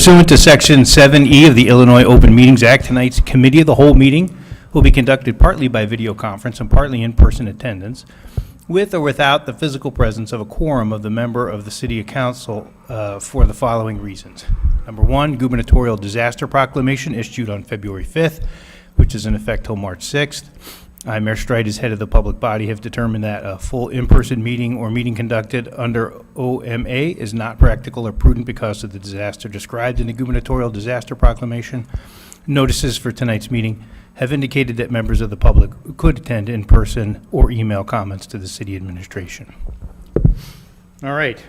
Pursuant to Section 7E of the Illinois Open Meetings Act, tonight's Committee of the Whole meeting will be conducted partly by video conference and partly in-person attendance, with or without the physical presence of a quorum of the member of the City Council for the following reasons. Number one, gubernatorial disaster proclamation issued on February 5th, which is in effect till March 6th. I, Mayor Stride, as head of the public body, have determined that a full in-person meeting or meeting conducted under OMA is not practical or prudent because of the disaster described in the gubernatorial disaster proclamation. Notices for tonight's meeting have indicated that members of the public could attend in person or email comments to the city administration. All right.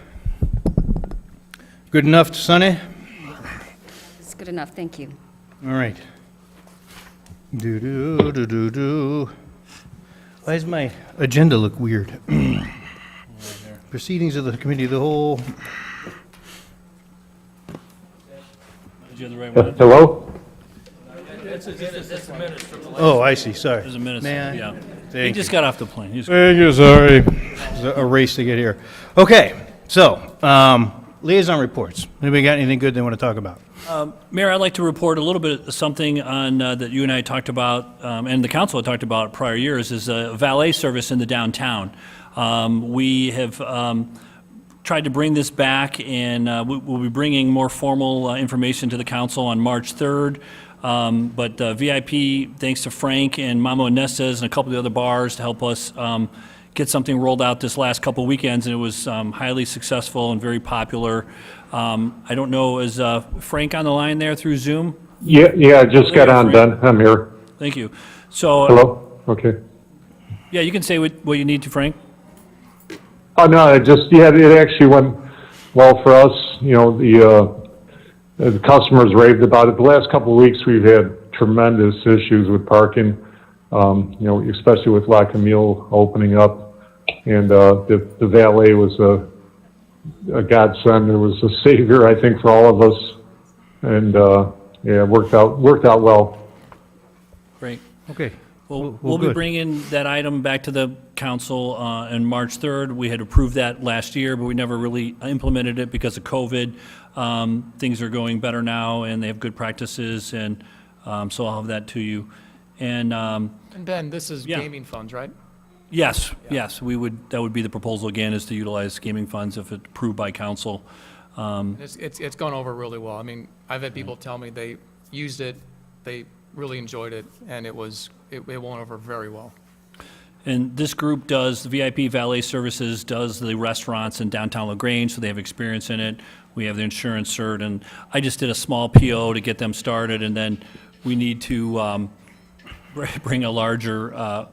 Good enough, Sonny? It's good enough, thank you. All right. Do. Why does my agenda look weird? Proceedings of the Committee of the Whole. Did you have the right one? Hello? Oh, I see, sorry. There's a minute, Man. yeah. He Thank just you. got off the plane. He's Thank you, sorry. It was a race to get here. Okay, so, liaison reports. Anybody got anything good they want to talk about? Mayor, I'd like to report a little bit of something on that you and I talked about, and the council had talked about prior years, is a valet service in the downtown. We have tried to bring this back, and we'll be bringing more formal information to the council on March 3rd. But VIP, thanks to Frank and Mamo and Nesta's and a couple of the other bars to help us get something rolled out this last couple of weekends, and it was highly successful and very popular. I don't know, is Frank on the line there through Zoom? Yeah, I just got on, Ben. I'm here. Thank you. So, Hello? Okay. yeah, you can say what you need to Frank. Oh, no, it actually went well for us. You know, the customers raved about it. The last couple of weeks, we've had tremendous issues with parking, you know, especially with La Camille opening up. And the valet was a godsend. It was a savior, I think, for all of us. And, yeah, it worked out well. Great. Okay. Well, we'll be good. bringing that item back to the council on March 3rd. We had approved that last year, but we never really implemented it because of COVID. Things are going better now, and they have good practices, and so I'll have that to you. And And Ben, this is Yeah. gaming funds, right? yes, that would be the proposal again, is to utilize gaming funds if it's approved by council. It's gone over really well. I mean, I've had people tell me they used it, they really enjoyed it, and it went over very well. And this group does, the VIP Valet Services does the restaurants in downtown LaGrange, so they have experience in it. We have the insurance cert, and I just did a small PO to get them started, and then we need to bring a larger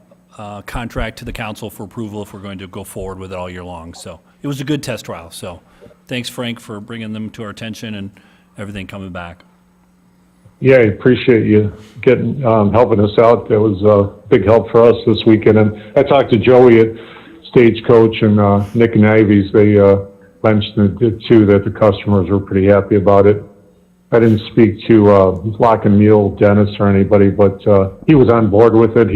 contract to the council for approval if we're going to go forward with it all year long. So it was a good test trial, so thanks, Frank, for bringing them to our attention and everything coming back. Yeah, I appreciate you getting, helping us out. That was a big help for us this weekend. And I talked to Joey at Stagecoach and Nick and Ivy's. They mentioned it too, that the customers were pretty happy about it. I didn't speak to Lock and Mule, Dennis, or anybody, but he was on board with it.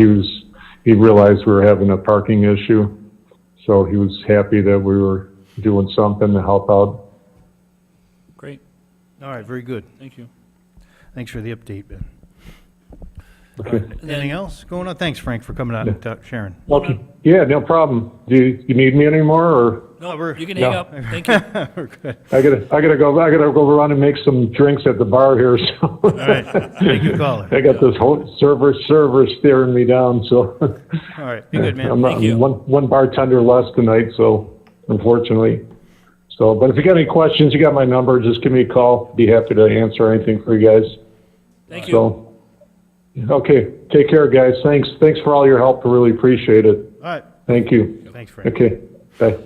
He realized we were having a parking issue, so he was happy that we were doing something to help out. Great, All right, very good. thank you. Thanks for the update, Ben. Okay. Anything else going on? Thanks, Frank, for coming out and sharing. Okay. Yeah, no problem. Do you need me anymore, or? No, we're- you can hang No. up. Thank you. We're good. I gotta go around and make some drinks at the bar here, so. All right, thank you, caller. I got this whole server staring me down, so. All right, be good, man. I'm Thank you. one bartender less tonight, so unfortunately. So, but if you got any questions, you got my number, just give me a call. Be happy to answer anything for you guys. Thank you. So, okay, take care, guys. Thanks for all your help. I really appreciate it. All right, Thank you. thanks, Frank. Okay, bye.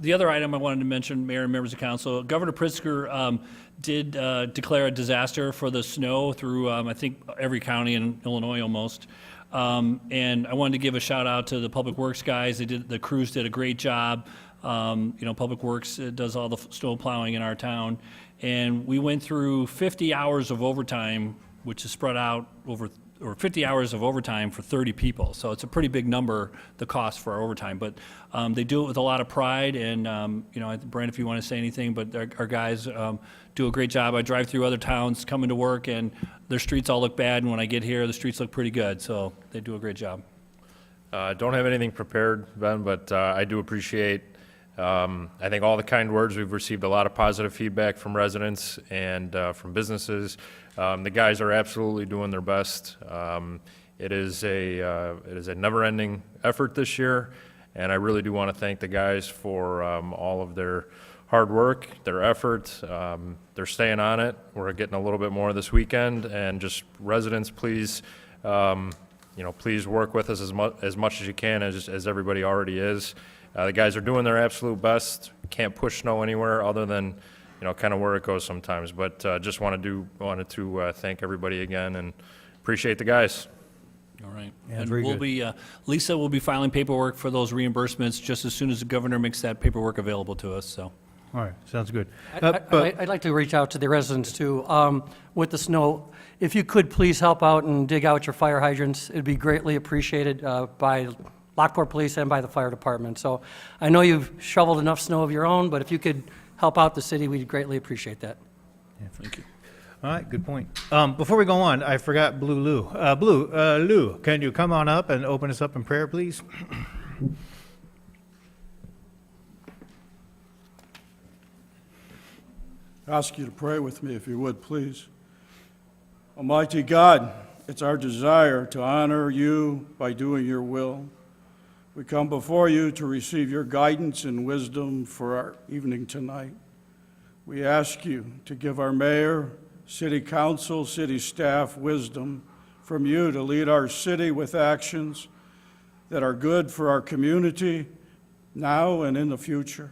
The other item I wanted to mention, Mayor and members of council, Governor Pritzker did declare a disaster for the snow through, I think, every county in Illinois almost. And I wanted to give a shout out to the Public Works guys. The crews did a great job. You know, Public Works does all the snow plowing in our town. And we went through 50 hours of overtime, which is spread out over or 50 hours of overtime for 30 people. So it's a pretty big number, the cost for our overtime. But they do it with a lot of pride. And, Brent, if you want to say anything, but our guys do a great job. I drive through other towns coming to work, and their streets all look bad. And when I get here, the streets look pretty good. So they do a great job. Don't have anything prepared, Ben, but I do appreciate, I think, all the kind words. We've received a lot of positive feedback from residents and from businesses. The guys are absolutely doing their best. It is a never-ending effort this year, and I really do want to thank the guys for all of their hard work, their effort. They're staying on it. We're getting a little bit more this weekend, and just residents, please, please work with us as much as you can, as everybody already is. The guys are doing their absolute best. Can't push snow anywhere other than, kind of where it goes sometimes. But just wanted to thank everybody again and appreciate the guys. All right. Yeah, And very we'll good. be, Lisa will be filing paperwork for those reimbursements just as soon as the governor makes that paperwork available to us, so. All right, sounds good. I'd like to reach out to the residents too. With the snow, if you could please help out and dig out your fire hydrants, it'd be greatly appreciated by Lockport Police and by the fire department. So I know you've shoveled enough snow of your own, but if you could help out the city, we'd greatly appreciate that. Thank you. All right, good point. Before we go on, I forgot Blue Lou. Lou, can you come on up and open us up in prayer, please? Ask you to pray with me, if you would, please. Almighty God, it's our desire to honor you by doing your will. We come before you to receive your guidance and wisdom for our evening tonight. We ask you to give our mayor, city council, city staff wisdom from you to lead our city with actions that are good for our community now and in the future.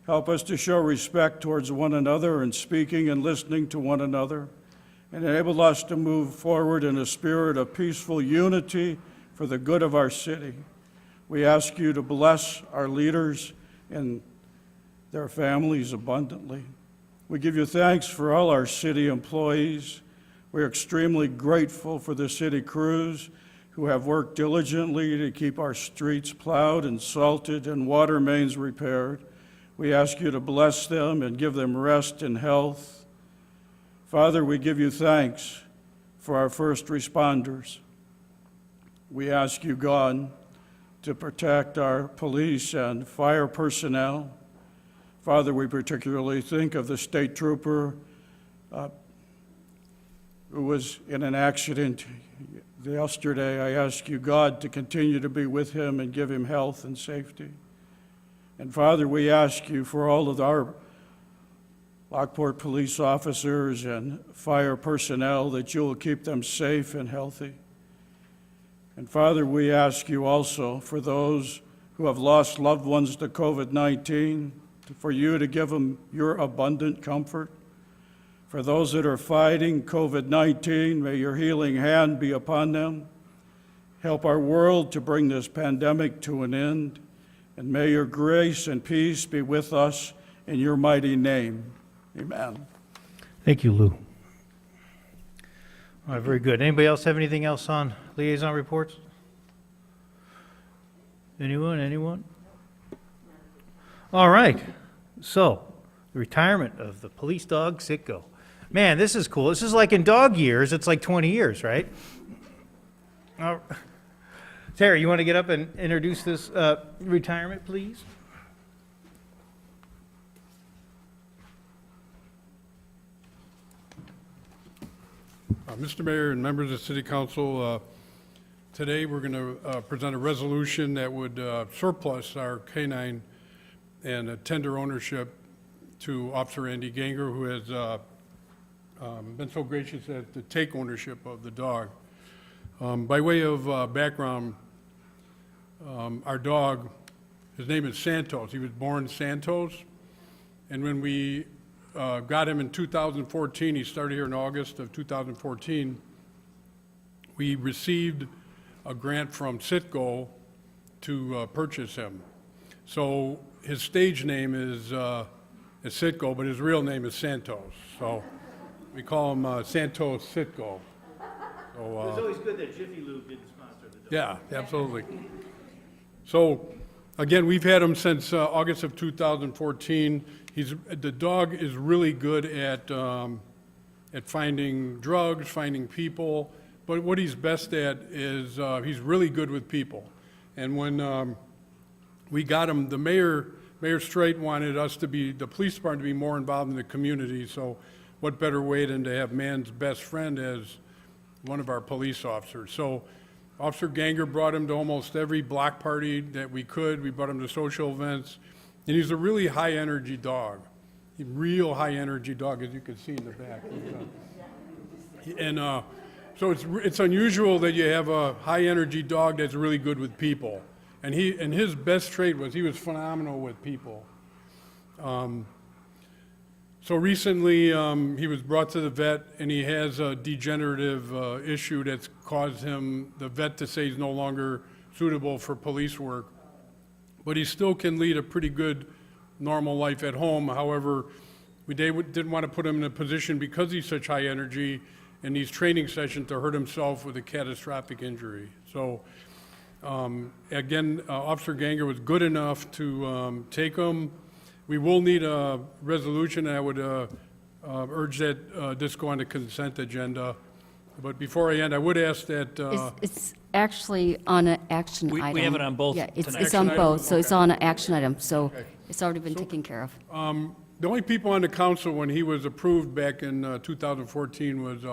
Help us to show respect towards one another in speaking and listening to one another, and enable us to move forward in a spirit of peaceful unity for the good of our city. We ask you to bless our leaders and their families abundantly. We give you thanks for all our city employees. We're extremely grateful for the city crews who have worked diligently to keep our streets plowed and salted and water mains repaired. We ask you to bless them and give them rest and health. Father, we give you thanks for our first responders. We ask you, God, to protect our police and fire personnel. Father, we particularly think of the state trooper who was in an accident yesterday. I ask you, God, to continue to be with him and give him health and safety. And Father, we ask you for all of our Lockport police officers and fire personnel that you will keep them safe and healthy. And Father, we ask you also for those who have lost loved ones to COVID-19, for you to give them your abundant comfort. For those that are fighting COVID-19, may your healing hand be upon them. Help our world to bring this pandemic to an end. And may your grace and peace be with us in your mighty name. Amen. Thank you, Lou. All right, very good. Anybody else have anything else on liaison reports? Anyone? All right. So, the retirement of the police dog, Sitco. Man, this is cool. This is like in dog years, it's like 20 years, right? Terry, you want to get up and introduce this retirement, please? Mr. Mayor and members of the City Council, today we're going to present a resolution that would surplus our canine and tender ownership to Officer Andy Ganger, who has been so gracious as to take ownership of the dog. By way of background, our dog, his name is Santos. He was born Santos, and when we got him in 2014, he started here in August of 2014, we received a grant from Citgo to purchase him. So his stage name is Citgo, but his real name is Santos. So we call him Santos Citgo. It was always good that Jiffy Lube didn't sponsor the dog. Yeah, absolutely. So, again, we've had him since August of 2014. The dog is really good at finding drugs, finding people, but what he's best at is he's really good with people. And when we got him, Mayor Straight wanted the police department to be more involved in the community, so what better way than to have man's best friend as one of our police officers. So Officer Ganger brought him to almost every block party that we could. We brought him to social events. And he's a really high-energy dog. A real high-energy dog, as you can see in the back. So it's unusual that you have a high-energy dog that's really good with people. And his best trait was he was phenomenal with people. So recently, he was brought to the vet, and he has a degenerative issue that's caused the vet to say he's no longer suitable for police work. But he still can lead a pretty good, normal life at home. However, we didn't want to put him in a position, because he's such high energy, in these training sessions to hurt himself with a catastrophic injury. So, again, Officer Ganger was good enough to take him. We will need a resolution, and I would urge that this go on the consent agenda. But before I end, I would ask that... It's actually on an action We item. have it on both Yeah, it's tonight. on Action both, item? so it's Okay. on an action item, so it's already been taken care of. The only people on the council when he was approved back in 2014 was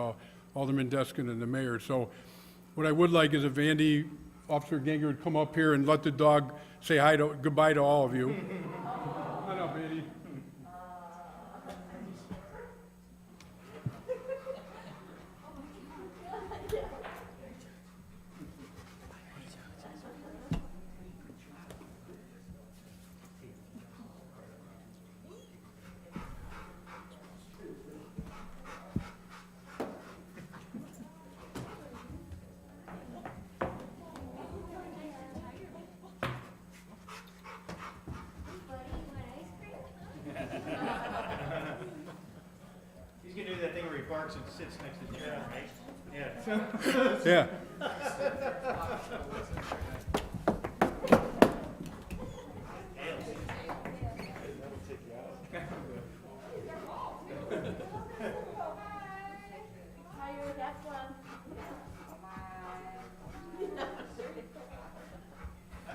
Alderman Deskin and the mayor. So what I would like is if Officer Ganger would come up here and let the dog say goodbye to all of you. Come on up, Andy. He's gonna do that thing where he barks and sits next to Jared, right? Yeah. Yeah.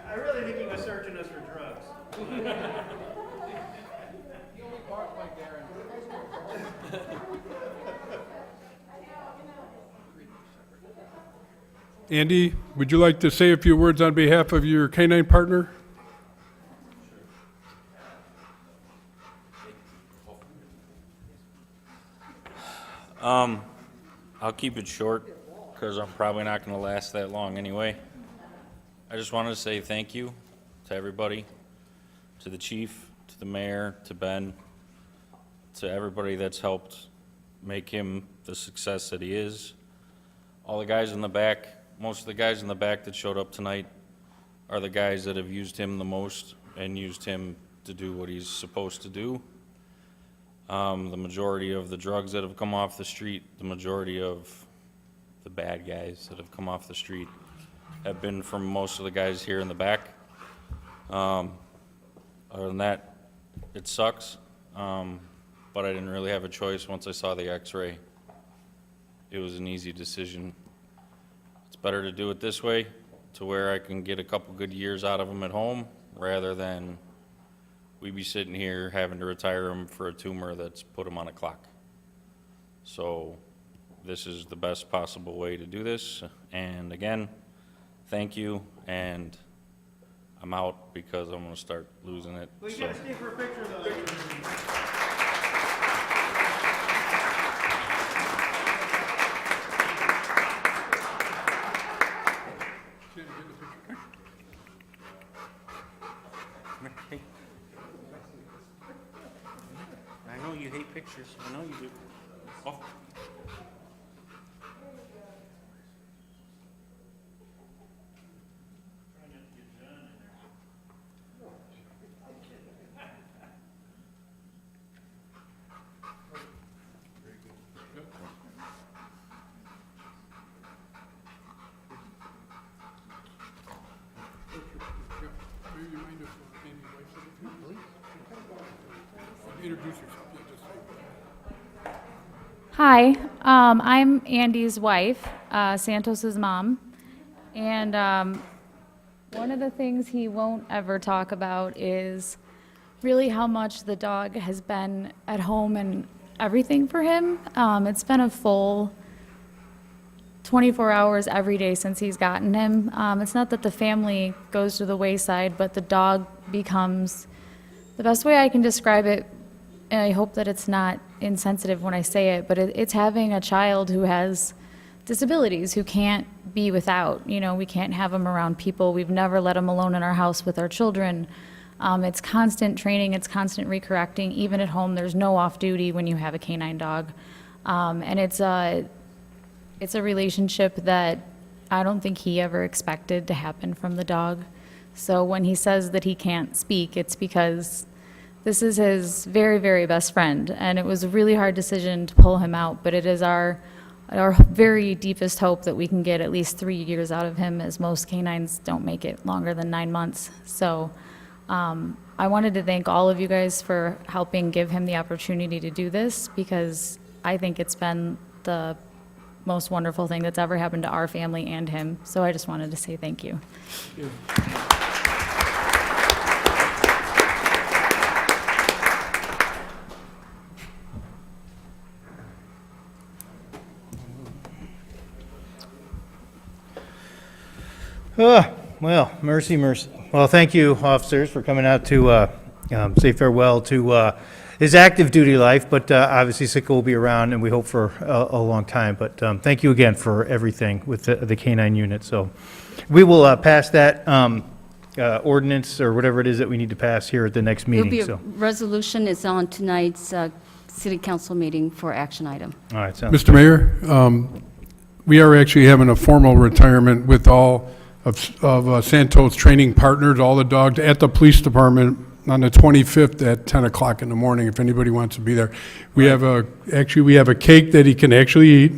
I really think he was searching us for drugs. Andy, would you like to say a few words on behalf of your canine partner? I'll keep it short because I'm probably not going to last that long anyway. I just wanted to say thank you to everybody, to the chief, to the mayor, to Ben, to everybody that's helped make him the success that he is. All the guys in the back, most of the guys in the back that showed up tonight are the guys that have used him the most and used him to do what he's supposed to do. The majority of the drugs that have come off the street, the majority of the bad guys that have come off the street have been from most of the guys here in the back. Other than that, it sucks, but I didn't really have a choice once I saw the x-ray. It was an easy decision. It's better to do it this way, to where I can get a couple good years out of him at home, rather than we be sitting here having to retire him for a tumor that's put him on a clock. So this is the best possible way to do this. And again, thank you, and I'm out because I'm gonna start losing it. Well, you So- gotta stay for a picture though. I know you hate pictures. I know you do. Oh. introduce yourself. Yeah, just say- Hi, I'm Andy's wife, Santos's mom, and one of the things he won't ever talk about is really how much the dog has been at home and everything for him. It's been a full 24 hours every day since he's gotten him. It's not that the family goes to the wayside, but the dog becomes, the best way I can describe it, and I hope that it's not insensitive when I say it, but it's having a child who has disabilities, who can't be without. You know, we can't have him around people. We've never let him alone in our house with our children. It's constant training, it's constant recorrecting. Even at home, there's no off-duty when you have a canine dog. And it's a relationship that I don't think he ever expected to happen from the dog. So when he says that he can't speak, it's because this is his very, very best friend, and it was a really hard decision to pull him out, but it is our very deepest hope that we can get at least 3 years out of him, as most canines don't make it longer than 9 months. So I wanted to thank all of you guys for helping give him the opportunity to do this, because I think it's been the most wonderful thing that's ever happened to our family and him. So I just wanted to say thank you. Well, mercy, mercy. Well, thank you, officers, for coming out to say farewell to his active duty life, but obviously Sika will be around, and we hope for a long time. But thank you again for everything with the K-9 unit. So we will pass that ordinance or whatever it is that we need to pass here at the next It'll meeting. be a So, resolution is on tonight's city council meeting for action item. all right, sounds Mr. Mayor, we are actually having a formal retirement with all of Santos training partners, all the dogs, at the police department on the 25th at 10 o'clock in the morning, if anybody wants to be there. We have a cake that he can actually eat.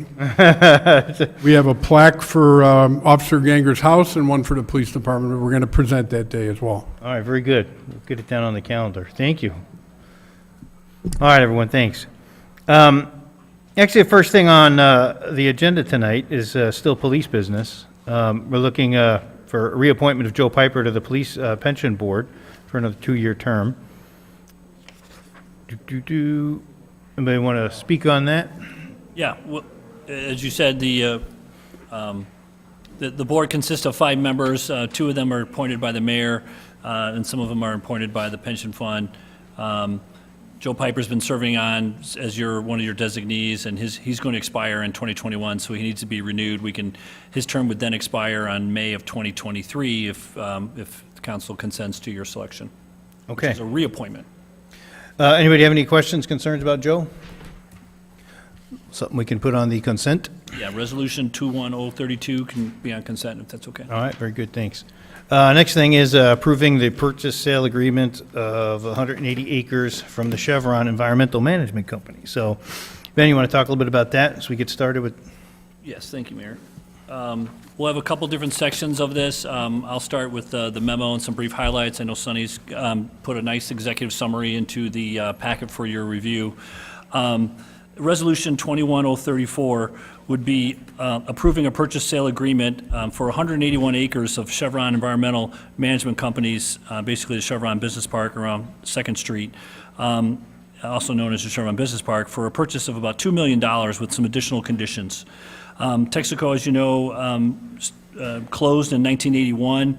We have a plaque for Officer Ganger's house and one for the police department. We're going to present that day as well. All right, very good. We'll get it down on the calendar. Thank you. All right, everyone, thanks. Actually, the first thing on the agenda tonight is still police business. We're looking for a reappointment of Joe Piper to the Police Pension Board for another 2-year term. Anybody want to speak on that? Yeah, well, as you said, the board consists of 5 members. 2 of them are appointed by the mayor, and some of them are appointed by the pension fund. Joe Piper's been serving on as one of your designees, and he's going to expire in 2021, so he needs to be renewed. His term would then expire on May of 2023 if the council consents to your selection. Okay. Which is a reappointment. Anybody have any questions, concerns about Joe? Something we can put on the consent? Yeah, resolution 21032 can be on consent if that's okay. All right, very good, thanks. Next thing is approving the purchase sale agreement of 180 acres from the Chevron Environmental Management Company. So, Ben, you want to talk a little bit about that as we get started with? Yes, thank you, Mayor. We'll have a couple different sections of this. I'll start with the memo and some brief highlights. I know Sonny's put a nice executive summary into the packet for your review. Resolution 21034 would be approving a purchase sale agreement for 181 acres of Chevron Environmental Management Company's, basically the Chevron Business Park around 2nd Street, also known as the Chevron Business Park, for a purchase of about $2 million with some additional conditions. Texaco, as you know, closed in 1981.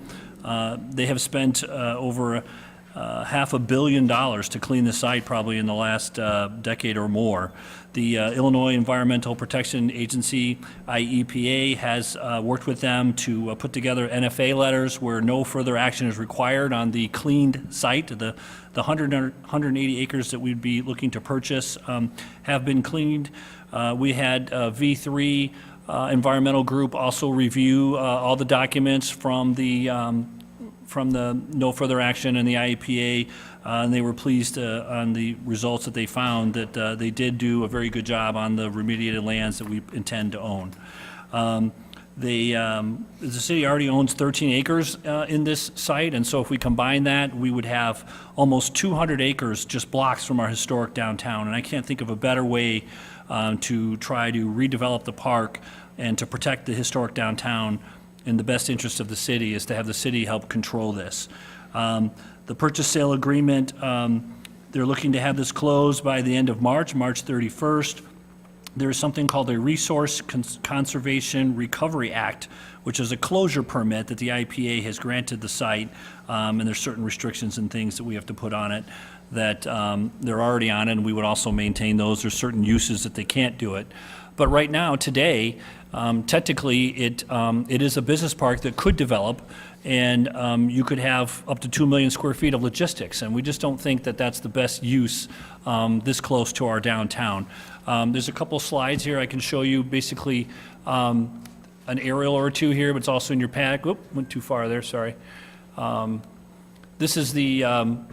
They have spent over $500 million to clean the site probably in the last decade or more. The Illinois Environmental Protection Agency, IEPA, has worked with them to put together NFA letters where no further action is required on the cleaned site. The 180 acres that we'd be looking to purchase have been cleaned. We had V3 Environmental Group also review all the documents from the no further action and the IEPA, and they were pleased on the results that they found that they did do a very good job on the remediated lands that we intend to own. The city already owns 13 acres in this site, and so if we combine that, we would have almost 200 acres just blocks from our historic downtown. And I can't think of a better way to try to redevelop the park and to protect the historic downtown in the best interest of the city is to have the city help control this. The purchase sale agreement, they're looking to have this closed by the end of March 31st. There is something called a Resource Conservation Recovery Act, which is a closure permit that the IPA has granted the site, and there's certain restrictions and things that we have to put on it that they're already on it, and we would also maintain those. There's certain uses that they can't do it. But right now, today, technically, it is a business park that could develop, and you could have up to 2 million square feet of logistics, and we just don't think that that's the best use this close to our downtown. There's a couple slides here I can show you, basically an aerial or two here, but it's also in your pack. Oop, went too far there, sorry. This is the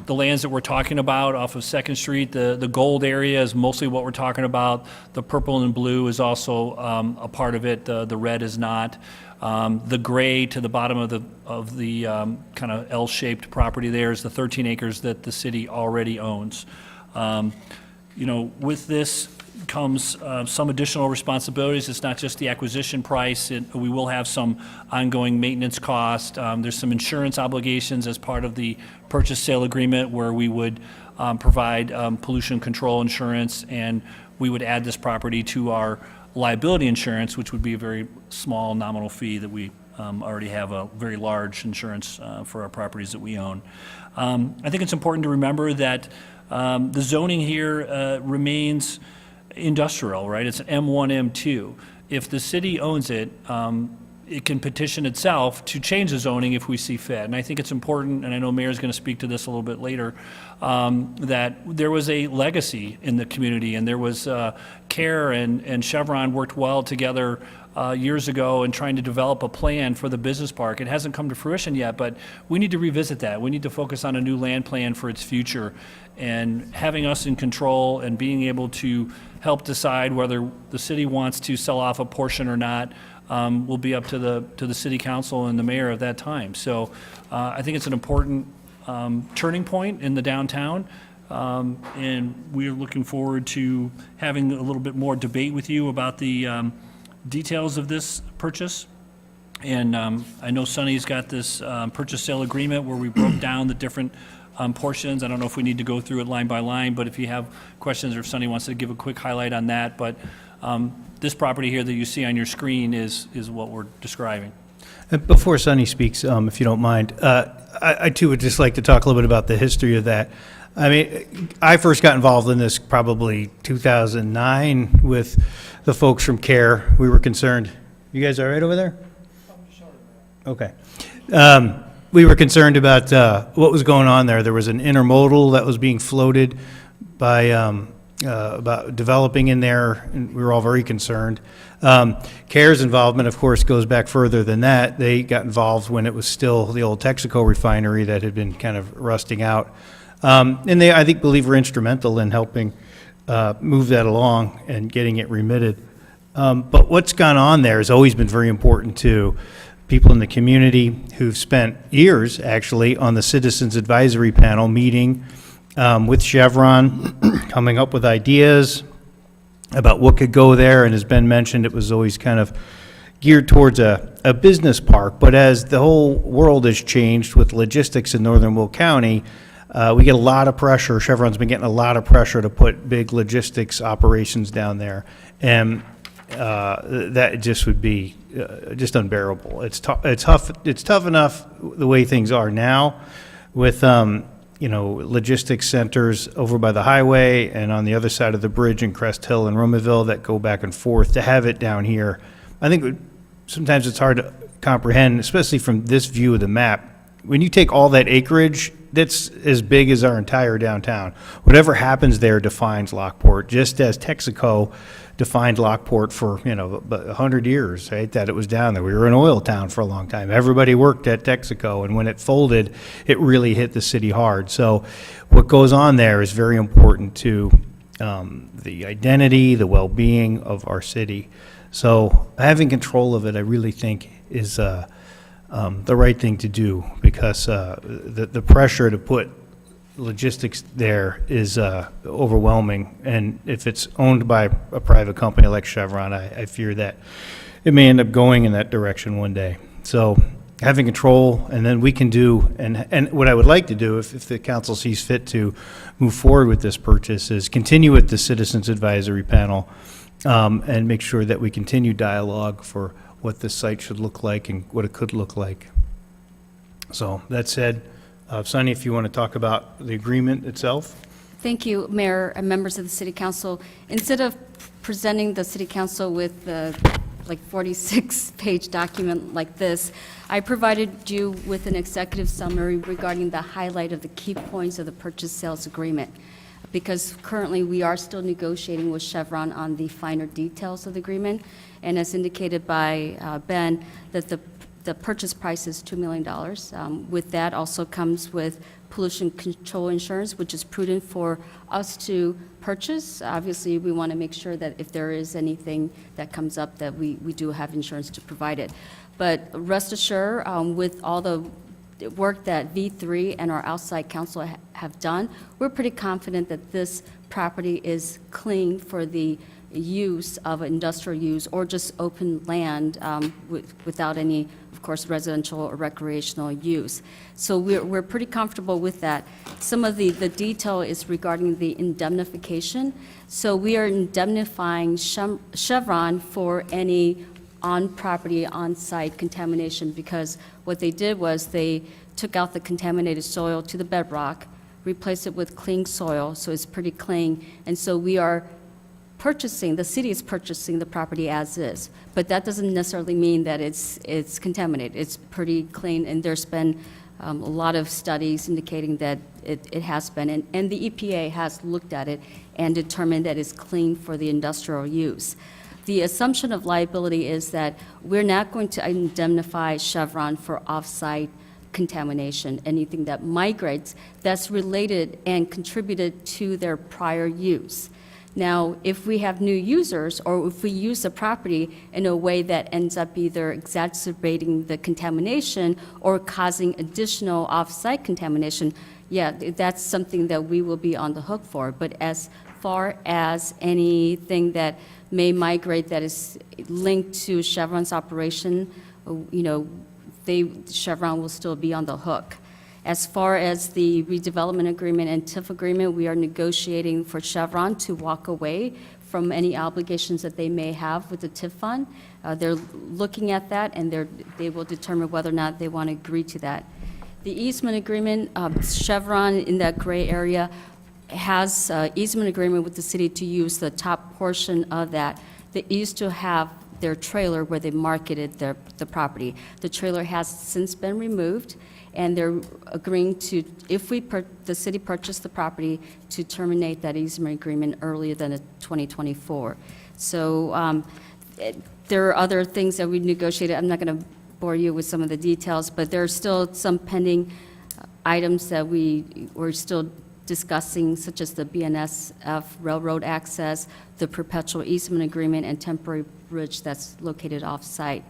lands that we're talking about off of 2nd Street. The gold area is mostly what we're talking about. The purple and blue is also a part of it. The red is not. The gray to the bottom of the kind of L-shaped property there is the 13 acres that the city already owns. With this comes some additional responsibilities. It's not just the acquisition price. We will have some ongoing maintenance cost. There's some insurance obligations as part of the purchase sale agreement where we would provide pollution control insurance, and we would add this property to our liability insurance, which would be a very small nominal fee that we already have a very large insurance for our properties that we own. I think it's important to remember that the zoning here remains industrial, right? It's an M1, M2. If the city owns it, it can petition itself to change the zoning if we see fit. And I think it's important, and I know Mayor's going to speak to this a little bit later, that there was a legacy in the community, and there was CARE and Chevron worked well together years ago in trying to develop a plan for the business park. It hasn't come to fruition yet, but we need to revisit that. We need to focus on a new land plan for its future, and having us in control and being able to help decide whether the city wants to sell off a portion or not will be up to the city council and the mayor at that time. So I think it's an important turning point in the downtown, and we're looking forward to having a little bit more debate with you about the details of this purchase. And I know Sonny's got this purchase sale agreement where we broke down the different portions. I don't know if we need to go through it line by line, but if you have questions or if Sonny wants to give a quick highlight on that. But this property here that you see on your screen is what we're describing. Before Sonny speaks, if you don't mind, I too would just like to talk a little bit about the history of that. I mean, I first got involved in this probably 2009 with the folks from CARE. We were concerned. You guys all right over there? Okay. We were concerned about what was going on there. There was an intermodal that was being floated by about developing in there, and we were all very concerned. CARE's involvement, of course, goes back further than that. They got involved when it was still the old Texaco refinery that had been kind of rusting out. And they, I think, were instrumental in helping move that along and getting it remitted. But what's gone on there has always been very important to people in the community who've spent years, actually, on the Citizens Advisory Panel meeting with Chevron, coming up with ideas about what could go there. And as Ben mentioned, it was always kind of geared towards a business park. But as the whole world has changed with logistics in northern Will County, we get a lot of pressure. Chevron's been getting a lot of pressure to put big logistics operations down there. And that just would be just unbearable. It's tough enough the way things are now with logistics centers over by the highway and on the other side of the bridge in Crest Hill and Romaville that go back and forth. To have it down here, I think sometimes it's hard to comprehend, especially from this view of the map. When you take all that acreage, that's as big as our entire downtown. Whatever happens there defines Lockport, just as Texaco defined Lockport for 100 years, right? That it was down there. We were an oil town for a long time. Everybody worked at Texaco, and when it folded, it really hit the city hard. So, what goes on there is very important to the identity, the well-being of our city. So having control of it, I really think, is the right thing to do, because the pressure to put logistics there is overwhelming. And if it's owned by a private company like Chevron, I fear that it may end up going in that direction one day. So having control, and then we can do, and what I would like to do, if the council sees fit to move forward with this purchase, is continue with the Citizens Advisory Panel, and make sure that we continue dialogue for what this site should look like and what it could look like. So that said, Sonny, if you want to talk about the agreement itself. Thank you, Mayor and members of the City Council. Instead of presenting the City Council with the like 46-page document like this, I provided you with an executive summary regarding the highlight of the key points of the purchase sales agreement, because currently we are still negotiating with Chevron on the finer details of the agreement, and as indicated by Ben, that the purchase price is $2 million. With that also comes with pollution control insurance, which is prudent for us to purchase. Obviously, we want to make sure that if there is anything that comes up, that we do have insurance to provide it. But rest assured, with all the work that V3 and our outside counsel have done, we're pretty confident that this property is clean for the use of industrial use or just open land without any, of course, residential or recreational use. So we're pretty comfortable with that. Some of the detail is regarding the indemnification. So we are indemnifying Chevron for any on-property, on-site contamination, because what they did was they took out the contaminated soil to the bedrock, replaced it with clean soil, so it's pretty clean. And so we are purchasing, the city is purchasing the property as is, but that doesn't necessarily mean that it's contaminated. It's pretty clean, and there's been a lot of studies indicating that it has been, and the EPA has looked at it and determined that it's clean for the industrial use. The assumption of liability is that we're not going to indemnify Chevron for off-site contamination, anything that migrates that's related and contributed to their prior use. Now, if we have new users, or if we use the property in a way that ends up either exacerbating the contamination or causing additional off-site contamination, yeah, that's something that we will be on the hook for. But as far as anything that may migrate that is linked to Chevron's operation, you know, Chevron will still be on the hook. As far as the redevelopment agreement and TIF agreement, we are negotiating for Chevron to walk away from any obligations that they may have with the TIF fund. They're looking at that, and they will determine whether or not they want to agree to that. The easement agreement, Chevron in that gray area has easement agreement with the city to use the top portion of that. They used to have their trailer where they marketed the property. The trailer has since been removed, and they're agreeing to, if the city purchased the property, to terminate that easement agreement earlier than 2024. So there are other things that we negotiated. I'm not going to bore you with some of the details, but there are still some pending items that we're still discussing, such as the BNSF railroad access, the perpetual easement agreement, and temporary bridge that's located off-site.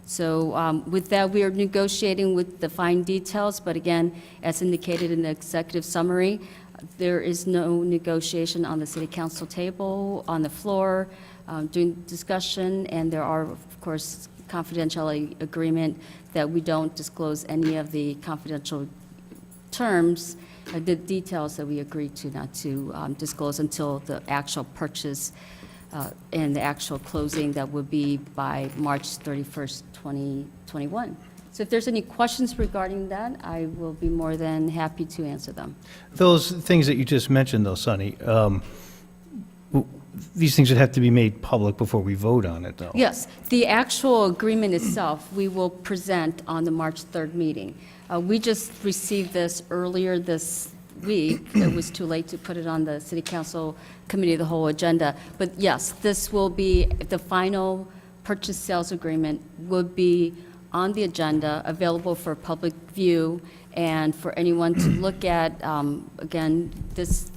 So with that, we are negotiating with the fine details, but again, as indicated in the executive summary, there is no negotiation on the city council table, on the floor, during discussion, and there are, of course, confidentiality agreement that we don't disclose any of the confidential terms, the details that we agreed to not to disclose until the actual purchase and the actual closing that would be by March 31st, 2021. So if there's any questions regarding that, I will be more than happy to answer them. Those things that you just mentioned, though, Sonny, these things would have to be made public before we vote on it, though. Yes, the actual agreement itself, we will present on the March 3rd meeting. We just received this earlier this week. It was too late to put it on the City Council Committee of the Whole agenda. But yes, this will be, the final purchase sales agreement would be on the agenda, available for public view and for anyone to look at. Again, this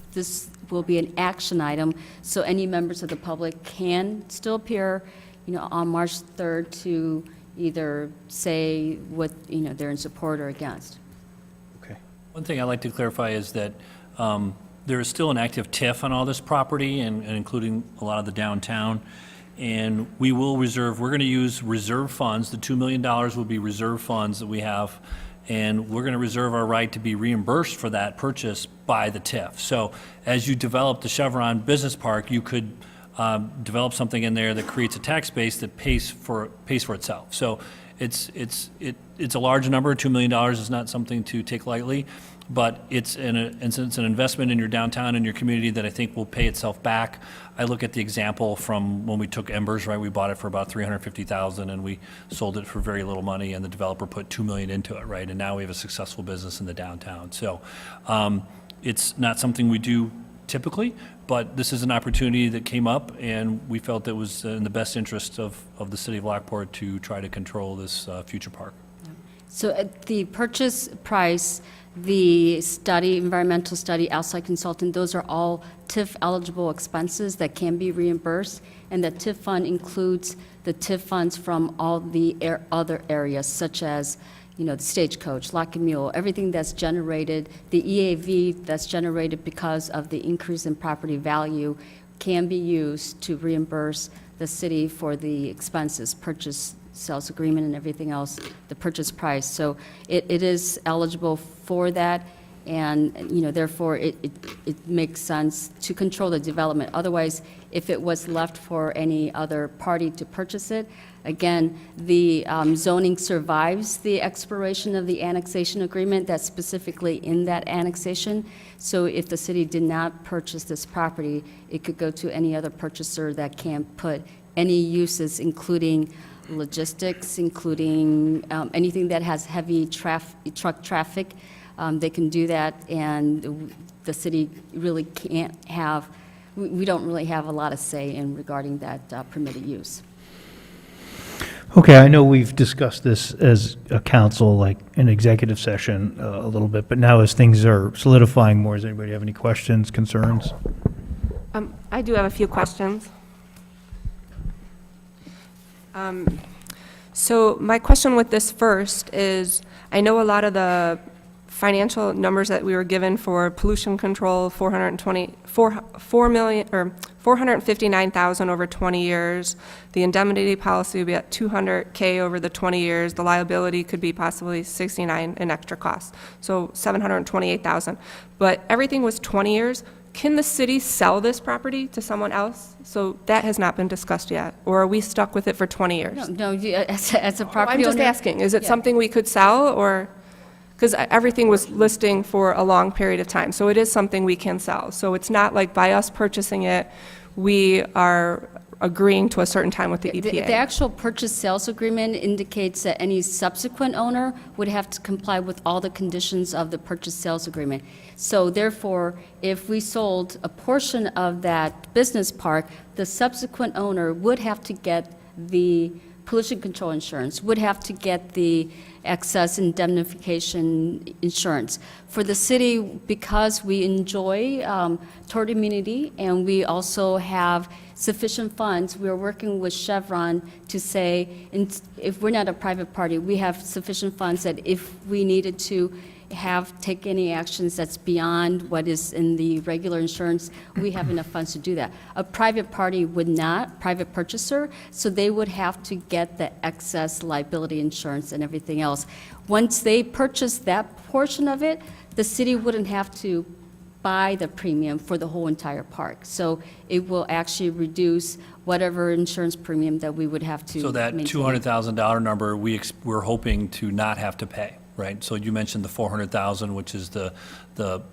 will be an action item, so any members of the public can still appear on March 3rd to either say what, they're in support or against. Okay. One thing I'd like to clarify is that there is still an active TIF on all this property, and including a lot of the downtown. And we will reserve, we're going to use reserve funds. The $2 million will be reserve funds that we have, and we're going to reserve our right to be reimbursed for that purchase by the TIF. So as you develop the Chevron Business Park, you could develop something in there that creates a tax base that pays for itself. So it's a large number. $2 million is not something to take lightly, but it's an investment in your downtown and your community that I think will pay itself back. I look at the example from when we took Embers, right? We bought it for about $350,000 and we sold it for very little money, and the developer put $2 million into it, right? And now we have a successful business in the downtown. So it's not something we do typically, but this is an opportunity that came up, and we felt it was in the best interest of the city of Lockport to try to control this future park. So at the purchase price, the study, environmental study, outside consultant, those are all TIF-eligible expenses that can be reimbursed, and the TIF fund includes the TIF funds from all the other areas, such as, the Stagecoach, Lock and Mule, everything that's generated, the EAV that's generated because of the increase in property value can be used to reimburse the city for the expenses, purchase, sales agreement and everything else, the purchase price. So it is eligible for that, and, therefore, it makes sense to control the development. Otherwise, if it was left for any other party to purchase it, again, the zoning survives the expiration of the annexation agreement that's specifically in that annexation. So if the city did not purchase this property, it could go to any other purchaser that can put any uses, including logistics, including anything that has heavy truck traffic. They can do that, and the city really can't have, we don't really have a lot of say in regarding that permitted use. Okay, I know we've discussed this as a council, like in executive session a little bit, but now as things are solidifying more, does anybody have any questions, concerns? I do have a few questions. So my question with this first is, I know a lot of the financial numbers that we were given for pollution control, 459,000 over 20 years. The indemnity policy would be at 200K over the 20 years. The liability could be possibly 69 in extra costs, so 728,000. But everything was 20 years. Can the city sell this property to someone else? So that has not been discussed yet, or are we stuck with it for 20 years? No, as a property I'm just owner- asking, is it Yeah. something we could sell, or, because everything was listing for a long period of time, so it is something we can sell. So it's not like by us purchasing it, we are agreeing to a certain time with the EPA. The actual purchase sales agreement indicates that any subsequent owner would have to comply with all the conditions of the purchase sales agreement. So therefore, if we sold a portion of that business park, the subsequent owner would have to get the pollution control insurance, would have to get the excess indemnification insurance. For the city, because we enjoy tort immunity and we also have sufficient funds, we're working with Chevron to say, if we're not a private party, we have sufficient funds that if we needed to take any actions that's beyond what is in the regular insurance, we have enough funds to do that. A private party would not, private purchaser, so they would have to get the excess liability insurance and everything else. Once they purchase that portion of it, the city wouldn't have to buy the premium for the whole entire park. So it will actually reduce whatever insurance premium that we would have to So that maintain. $200,000 number, we're hoping to not have to pay, right? So you mentioned the $400,000, which is the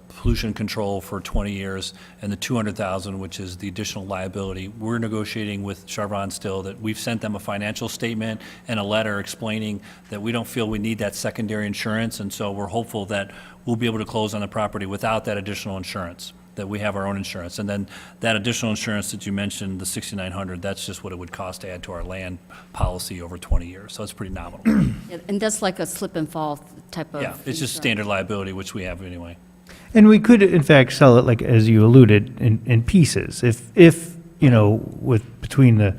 pollution control for 20 years, and the $200,000, which is the additional liability. We're negotiating with Chevron still that we've sent them a financial statement and a letter explaining that we don't feel we need that secondary insurance, and so we're hopeful that we'll be able to close on the property without that additional insurance, that we have our own insurance. And then that additional insurance that you mentioned, the $6,900, that's just what it would cost to add to our land policy over 20 years. So it's pretty nominal. Yeah, and that's like a slip and fall type of Yeah, it's just insurance. standard liability, which we have anyway. And we could, in fact, sell it, like, as you alluded, in pieces. If, with, between the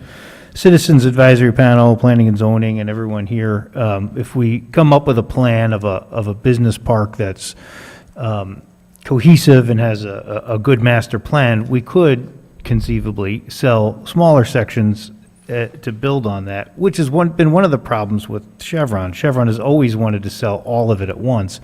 Citizens Advisory Panel, Planning and Zoning, and everyone here, if we come up with a plan of a business park that's cohesive and has a good master plan, we could conceivably sell smaller sections to build on that, which has been one of the problems with Chevron. Chevron has always wanted to sell all of it at once.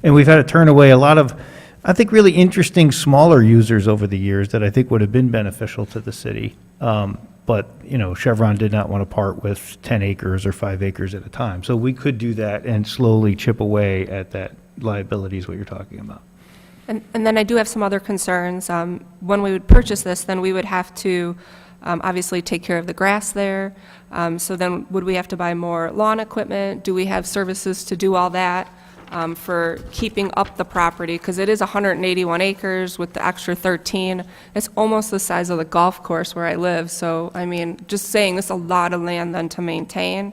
And we've had to turn away a lot of, I think, really interesting smaller users over the years that I think would have been beneficial to the city. But, you know, Chevron did not want to part with 10 acres or 5 acres at a time. So we could do that and slowly chip away at that liability is what you're talking about. And then I do have some other concerns. When we would purchase this, then we would have to obviously take care of the grass there. So then would we have to buy more lawn equipment? Do we have services to do all that for keeping up the property? Because it is 181 acres with the extra 13. It's almost the size of the golf course where I live. So, I mean, just saying, this is a lot of land then to maintain.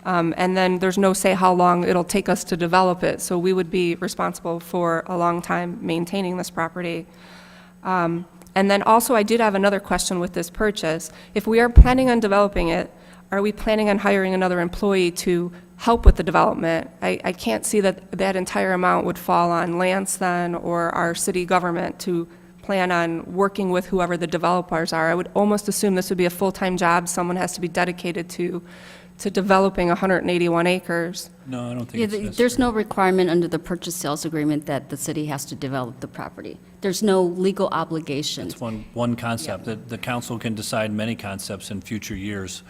And then there's no say how long it'll take us to develop it. So we would be responsible for a long time maintaining this property. And then also, I did have another question with this purchase. If we are planning on developing it, are we planning on hiring another employee to help with the development? I can't see that that entire amount would fall on Lance then, or our city government to plan on working with whoever the developers are. I would almost assume this would be a full-time job. Someone has to be dedicated to developing 181 acres. No, I don't think Yeah, it's necessary. there's no requirement under the purchase sales agreement that the city has to develop the property. There's no legal obligation. It's one concept. The council can decide many concepts in future years.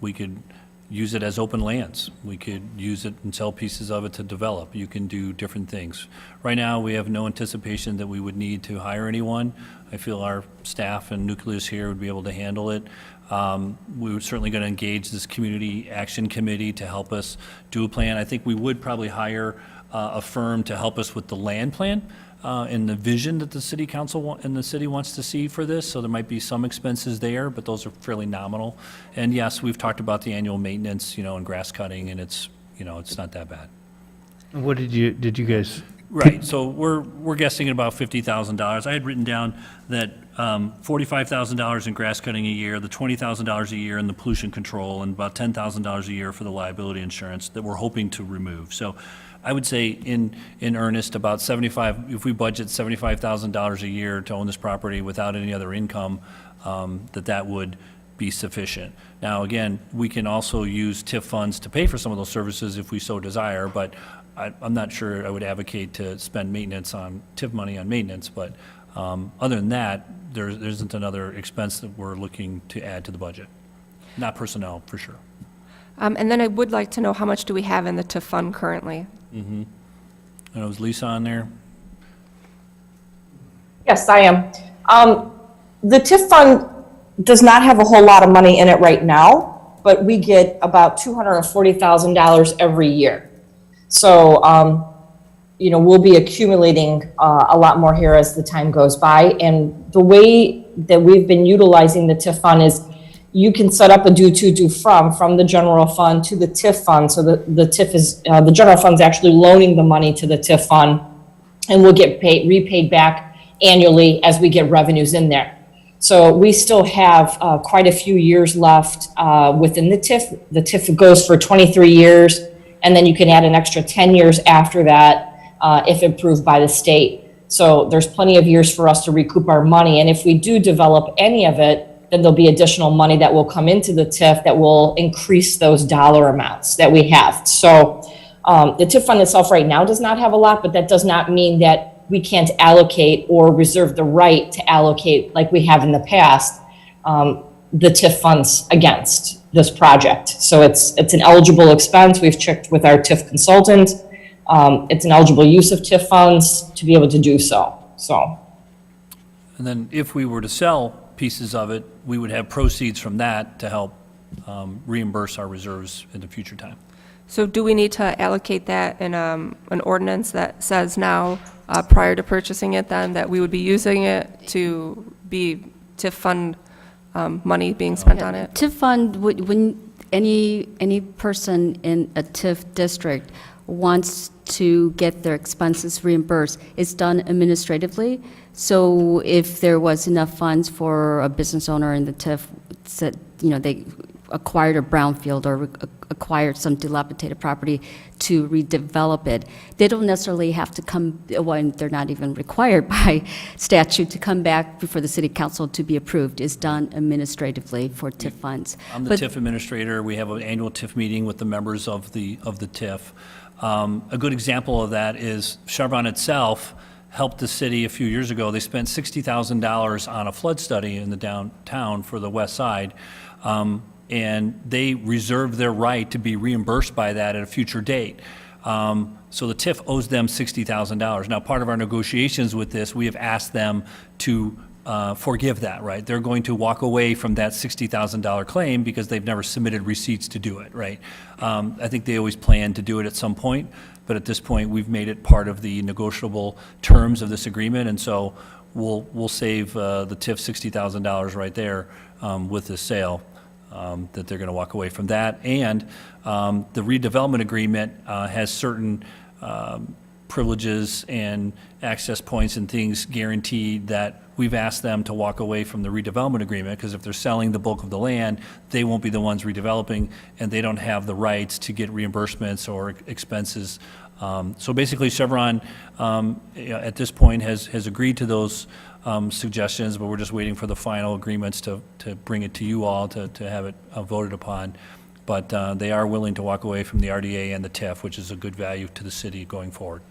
We could use it as open lands. We could use it and sell pieces of it to develop. You can do different things. Right now, we have no anticipation that we would need to hire anyone. I feel our staff and nucleus here would be able to handle it. We were certainly going to engage this Community Action Committee to help us do a plan. I think we would probably hire a firm to help us with the land plan and the vision that the city council and the city wants to see for this. So there might be some expenses there, but those are fairly nominal. And yes, we've talked about the annual maintenance, and grass cutting, and it's not that bad. What did you guys? Right, so we're guessing at about $50,000. I had written down that $45,000 in grass cutting a year, the $20,000 a year in the pollution control, and about $10,000 a year for the liability insurance that we're hoping to remove. So I would say in earnest, about if we budget $75,000 a year to own this property without any other income, that would be sufficient. Now, again, we can also use TIF funds to pay for some of those services if we so desire, but I'm not sure I would advocate to spend maintenance on TIF money on maintenance, but other than that, there isn't another expense that we're looking to add to the budget. Not personnel, for sure. And then I would like to know, how much do we have in the TIF fund currently? And was Lisa on there? Yes, I am. The TIF fund does not have a whole lot of money in it right now, but we get about $240,000 every year. So, we'll be accumulating a lot more here as the time goes by. And the way that we've been utilizing the TIF fund is you can set up a due to, due from the general fund to the TIF fund. So the TIF is, the general fund's actually loaning the money to the TIF fund, and we'll get repaid back annually as we get revenues in there. So we still have quite a few years left within the TIF. The TIF goes for 23 years, and then you can add an extra 10 years after that if approved by the state. So there's plenty of years for us to recoup our money. And if we do develop any of it, then there'll be additional money that will come into the TIF that will increase those dollar amounts that we have. So the TIF fund itself right now does not have a lot, but that does not mean that we can't allocate or reserve the right to allocate, like we have in the past, the TIF funds against this project. So it's an eligible expense. We've checked with our TIF consultant. It's an eligible use of TIF funds to be able to do so. And then if we were to sell pieces of it, we would have proceeds from that to help reimburse our reserves in the future time. So do we need to allocate that in an ordinance that says now, prior to purchasing it then, that we would be using it to be TIF fund money being spent on it? TIF fund, when any person in a TIF district wants to get their expenses reimbursed, it's done administratively. So if there was enough funds for a business owner in the TIF, said, they acquired a brownfield or acquired some dilapidated property to redevelop it, they don't necessarily have to come, when they're not even required by statute to come back before the city council to be approved. It's done administratively for TIF funds. I'm the But- TIF administrator. We have an annual TIF meeting with the members of the TIF. A good example of that is Chevron itself helped the city a few years ago. They spent $60,000 on a flood study in the downtown for the west side. And they reserved their right to be reimbursed by that at a future date. So the TIF owes them $60,000. Now, part of our negotiations with this, we have asked them to forgive that, right? They're going to walk away from that $60,000 claim because they've never submitted receipts to do it, right? I think they always plan to do it at some point, but at this point, we've made it part of the negotiable terms of this agreement, and so we'll save the TIF $60,000 right there with this sale. That they're going to walk away from that. And the redevelopment agreement has certain privileges and access points and things guaranteed that we've asked them to walk away from the redevelopment agreement, because if they're selling the bulk of the land, they won't be the ones redeveloping, and they don't have the rights to get reimbursements or expenses. So basically, Chevron, at this point, has agreed to those suggestions, but we're just waiting for the final agreements to bring it to you all to have it voted upon. But they are willing to walk away from the RDA and the TIF, which is a good value to the city going forward.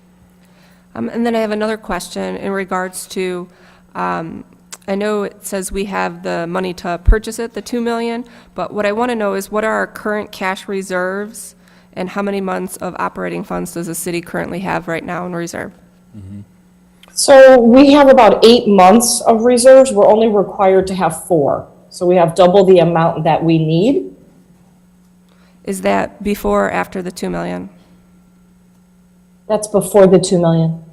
And then I have another question in regards to, I know it says we have the money to purchase it, the $2 million, but what I want to know is what are our current cash reserves and how many months of operating funds does the city currently have right now in reserve? So we have about 8 months of reserves. We're only required to have 4. So we have double the amount that we need. Is that before or after the $2 million? That's before the 2 million.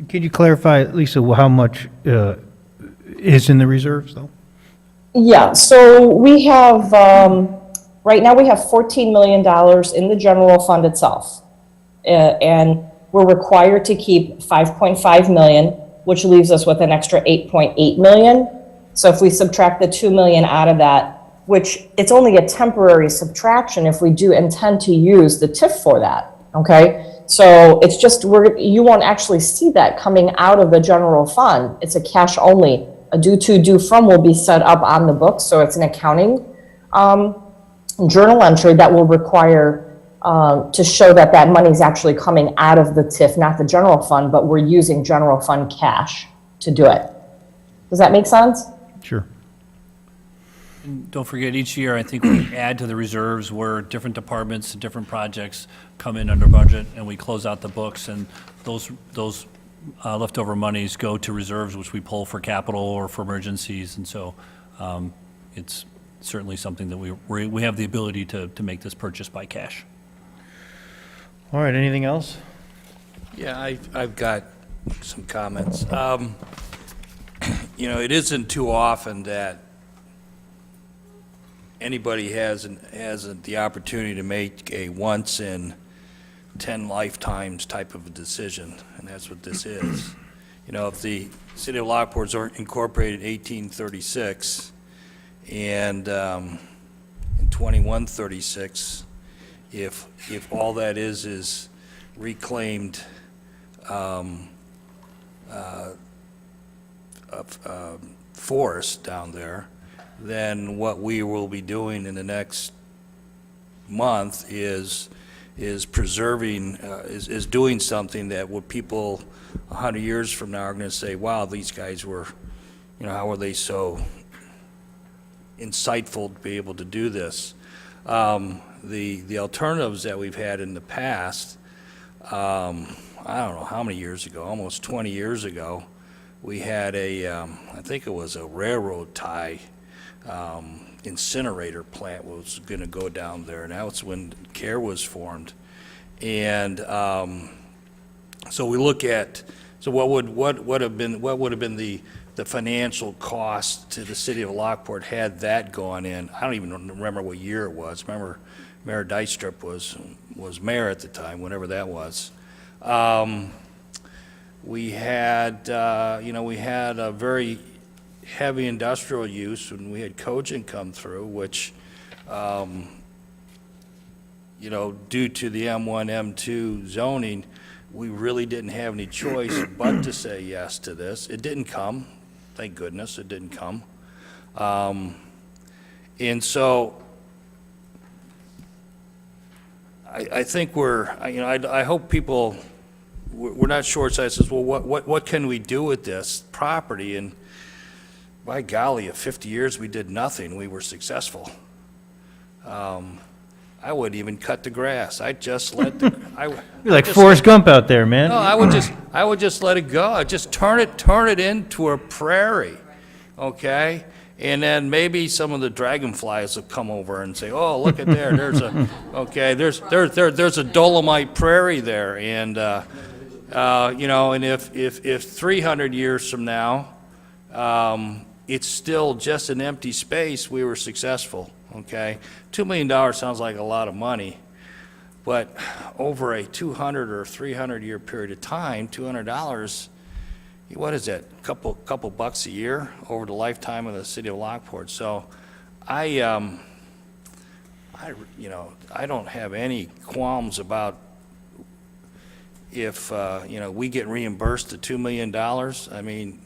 Could you clarify, Lisa, how much is in the reserves, though? Yeah, so we have, right now we have $14 million in the general fund itself. And we're required to keep 5.5 million, which leaves us with an extra 8.8 million. So if we subtract the 2 million out of that, which it's only a temporary subtraction if we do intend to use the TIF for that, okay? So it's just, you won't actually see that coming out of the general fund. It's a cash only. A due to, due from will be set up on the books, so it's an accounting journal entry that will require to show that that money is actually coming out of the TIF, not the general fund, but we're using general fund cash to do it. Does that make sense? Sure. And don't forget, each year, I think we add to the reserves where different departments and different projects come in under budget, and we close out the books, and those leftover monies go to reserves, which we pull for capital or for emergencies, and so it's certainly something that we have the ability to make this purchase by cash. All right, anything else? Yeah, I've got some comments. It isn't too often that anybody has the opportunity to make a once in 10 lifetimes type of a decision, and that's what this is. If the city of Lockport was incorporated in 1836, and in 2136, if all that is reclaimed forest down there, then what we will be doing in the next month is preserving, is doing something that what people 100 years from now are going to say, wow, these guys were, how were they so insightful to be able to do this? The alternatives that we've had in the past, I don't know how many years ago, almost 20 years ago, we had I think it was a railroad tie incinerator plant was going to go down there, and that's when CARE was formed. And so we look at, so what would have been the financial cost to the city of Lockport had that gone in? I don't even remember what year it was. Remember, Mayor Dystrup was mayor at the time, whenever that was. We had a very heavy industrial use when we had Cogent come through, which, you know, due to the M1, M2 zoning, we really didn't have any choice but to say yes to this. It didn't come. Thank goodness it didn't come. And so I think I hope people, we're not short-sighted, says, well, what can we do with this property? And by golly, if 50 years we did nothing, we were successful. I wouldn't even cut the grass. I'd just let the, You're like Forrest Gump out there, man. no, I would just let it go. I'd just turn it into a prairie, okay? And then maybe some of the dragonflies will come over and say, oh, look at there, there's a Dolomite prairie there. And, you know, and if 300 years from now, it's still just an empty space, we were successful, okay? $2 million sounds like a lot of money, but over a 200 or 300 year period of time, $200, what is that? Couple bucks a year over the lifetime of the city of Lockport. So you know, I don't have any qualms about if, you know, we get reimbursed the $2 million. I mean,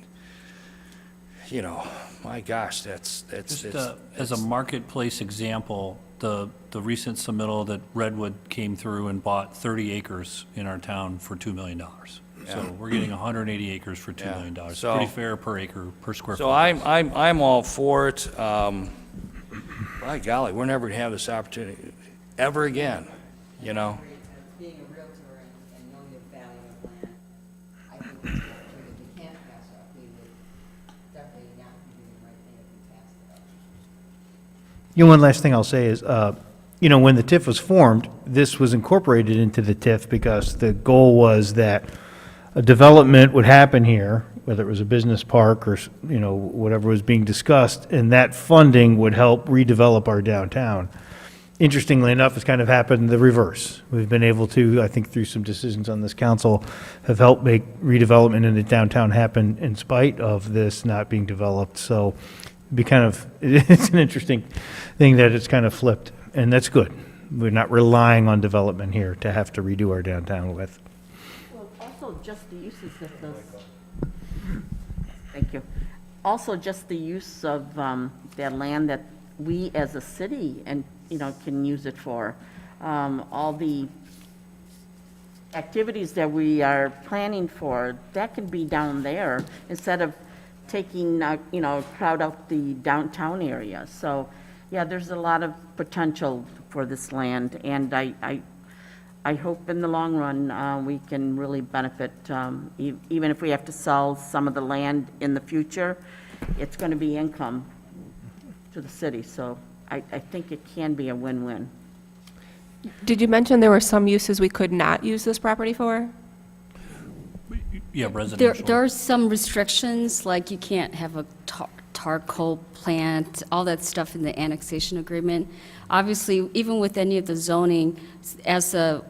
you know, my gosh, that's As a marketplace example, the recent submittal that Redwood came through and bought 30 acres in our town for $2 million. So we're getting 180 acres for $2 million. So- Pretty fair per acre, per square foot. So I'm all for it. By golly, we're never gonna have this opportunity ever again, you know? Being a realtor and knowing the value of land, I think it's an opportunity we can't pass up. We would definitely not be doing the right thing if we passed it up. You know, one last thing I'll say is, you know, when the TIF was formed, this was incorporated into the TIF because the goal was that a development would happen here, whether it was a business park or, you know, whatever was being discussed, and that funding would help redevelop our downtown. Interestingly enough, it's kind of happened the reverse. We've been able to, I think through some decisions on this council, have helped make redevelopment in the downtown happen in spite of this not being developed. So it'd be kind of, it's an interesting thing that it's kind of flipped, and that's good. We're not relying on development here to have to redo our downtown with. Well, also just the uses of those, thank you. Also just the use of that land that we as a city and, you know, can use it for. All the activities that we are planning for, that can be down there instead of taking, you know, crowd out the downtown area. So, yeah, there's a lot of potential for this land, and I hope in the long run we can really benefit, even if we have to sell some of the land in the future, it's going to be income to the city. So I think it can be a win-win. Did you mention there were some uses we could not use this property for? Yeah, residential. There are some restrictions, like you can't have a tar coal plant, all that stuff in the annexation agreement. Obviously, even with any of the zoning, as a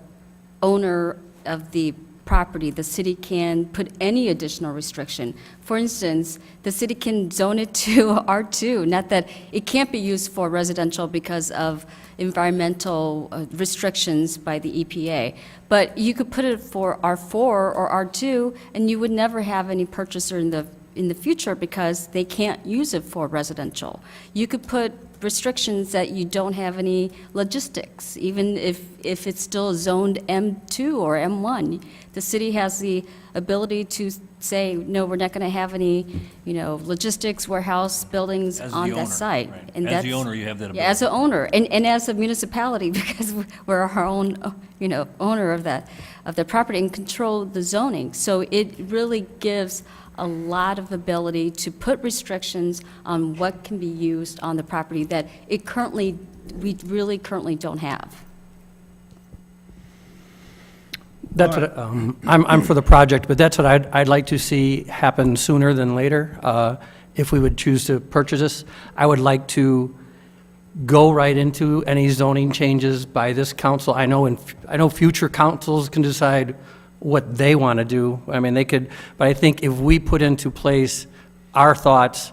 owner of the property, the city can put any additional restriction. For instance, the city can zone it to R2, not that it can't be used for residential because of environmental restrictions by the EPA, but you could put it for R4 or R2, and you would never have any purchaser in the future because they can't use it for residential. You could put restrictions that you don't have any logistics, even if it's still zoned M2 or M1. The city has the ability to say, no, we're not going to have any, you know, logistics, warehouse, buildings As the on owner, that site. right. And As the that's- owner, you have that ability. Yeah, as an owner, and as a municipality, because we're our own, you know, owner of the property and control the zoning. So it really gives a lot of ability to put restrictions on what can be used on the property that we really currently don't have. That's what, I'm for the project, but that's what I'd like to see happen sooner than later. If we would choose to purchase this, I would like to go right into any zoning changes by this council. I know future councils can decide what they want to do. I mean, they could, but I think if we put into place our thoughts,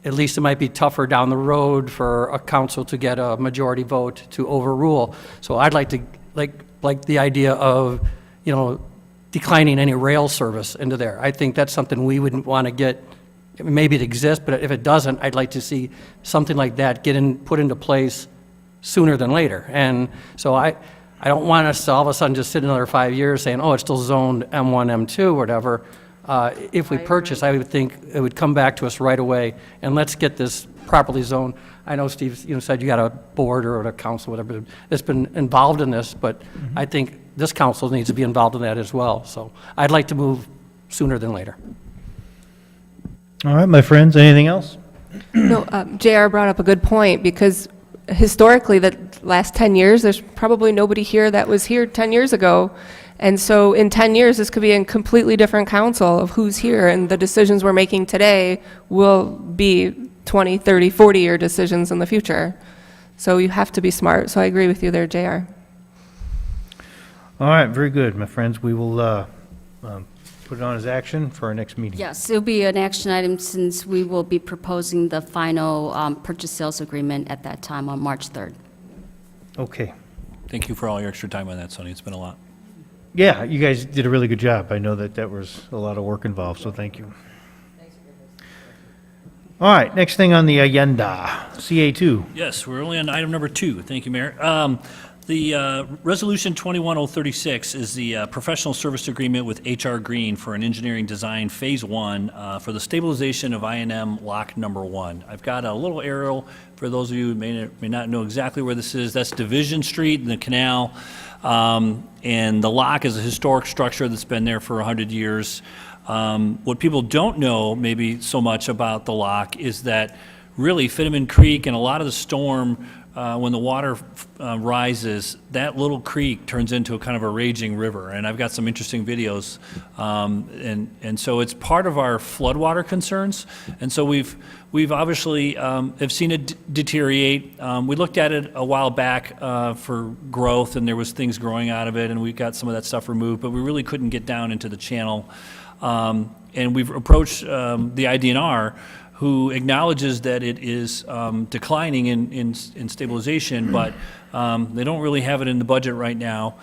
at least it might be tougher down the road for a council to get a majority vote to overrule. So I'd like to, like the idea of, declining any rail service into there. I think that's something we wouldn't want to get, maybe it exists, but if it doesn't, I'd like to see something like that put into place sooner than later. And so I don't want us to all of a sudden just sit another 5 years saying, oh, it's still zoned M1, M2, or whatever. If we purchase, I would think it would come back to us right away, and let's get this properly zoned. I know Steve, said you got a board or a council, whatever, that's been involved in this, but I think this council needs to be involved in that as well. So I'd like to move sooner than later. All right, my friends, anything else? No, JR brought up a good point, because historically, the last 10 years, there's probably nobody here that was here 10 years ago. And so in 10 years, this could be a completely different council of who's here, and the decisions we're making today will be 20, 30, 40-year decisions in the future. So you have to be smart. So I agree with you there, JR. All right, very good, my friends. We will put it on as action for our next meeting. Yes, it'll be an action item since we will be proposing the final purchase sales agreement at that time on March 3rd. Okay. Thank you for all your extra time on that, Sonny. It's been a lot. Yeah, you guys did a really good job. I know that was a lot of work involved, so thank you. All right, next thing on the agenda, CA2. Yes, we're only on item number 2. Thank you, Mayor. The Resolution 21036 is the professional service agreement with HR Green for an engineering design Phase 1 for the stabilization of INM Lock Number 1. I've got a little aerial for those of you who may not know exactly where this is. That's Division Street and the canal. And the lock is a historic structure that's been there for 100 years. What people don't know maybe so much about the lock is that really Fitteman Creek and a lot of the storm, when the water rises, that little creek turns into a kind of a raging river. And I've got some interesting videos. And so it's part of our floodwater concerns. And so we've obviously have seen it deteriorate. We looked at it a while back for growth, and there was things growing out of it, and we got some of that stuff removed, but we really couldn't get down into the channel. And we've approached the IDNR, who acknowledges that it is declining in stabilization, but they don't really have it in the budget right now.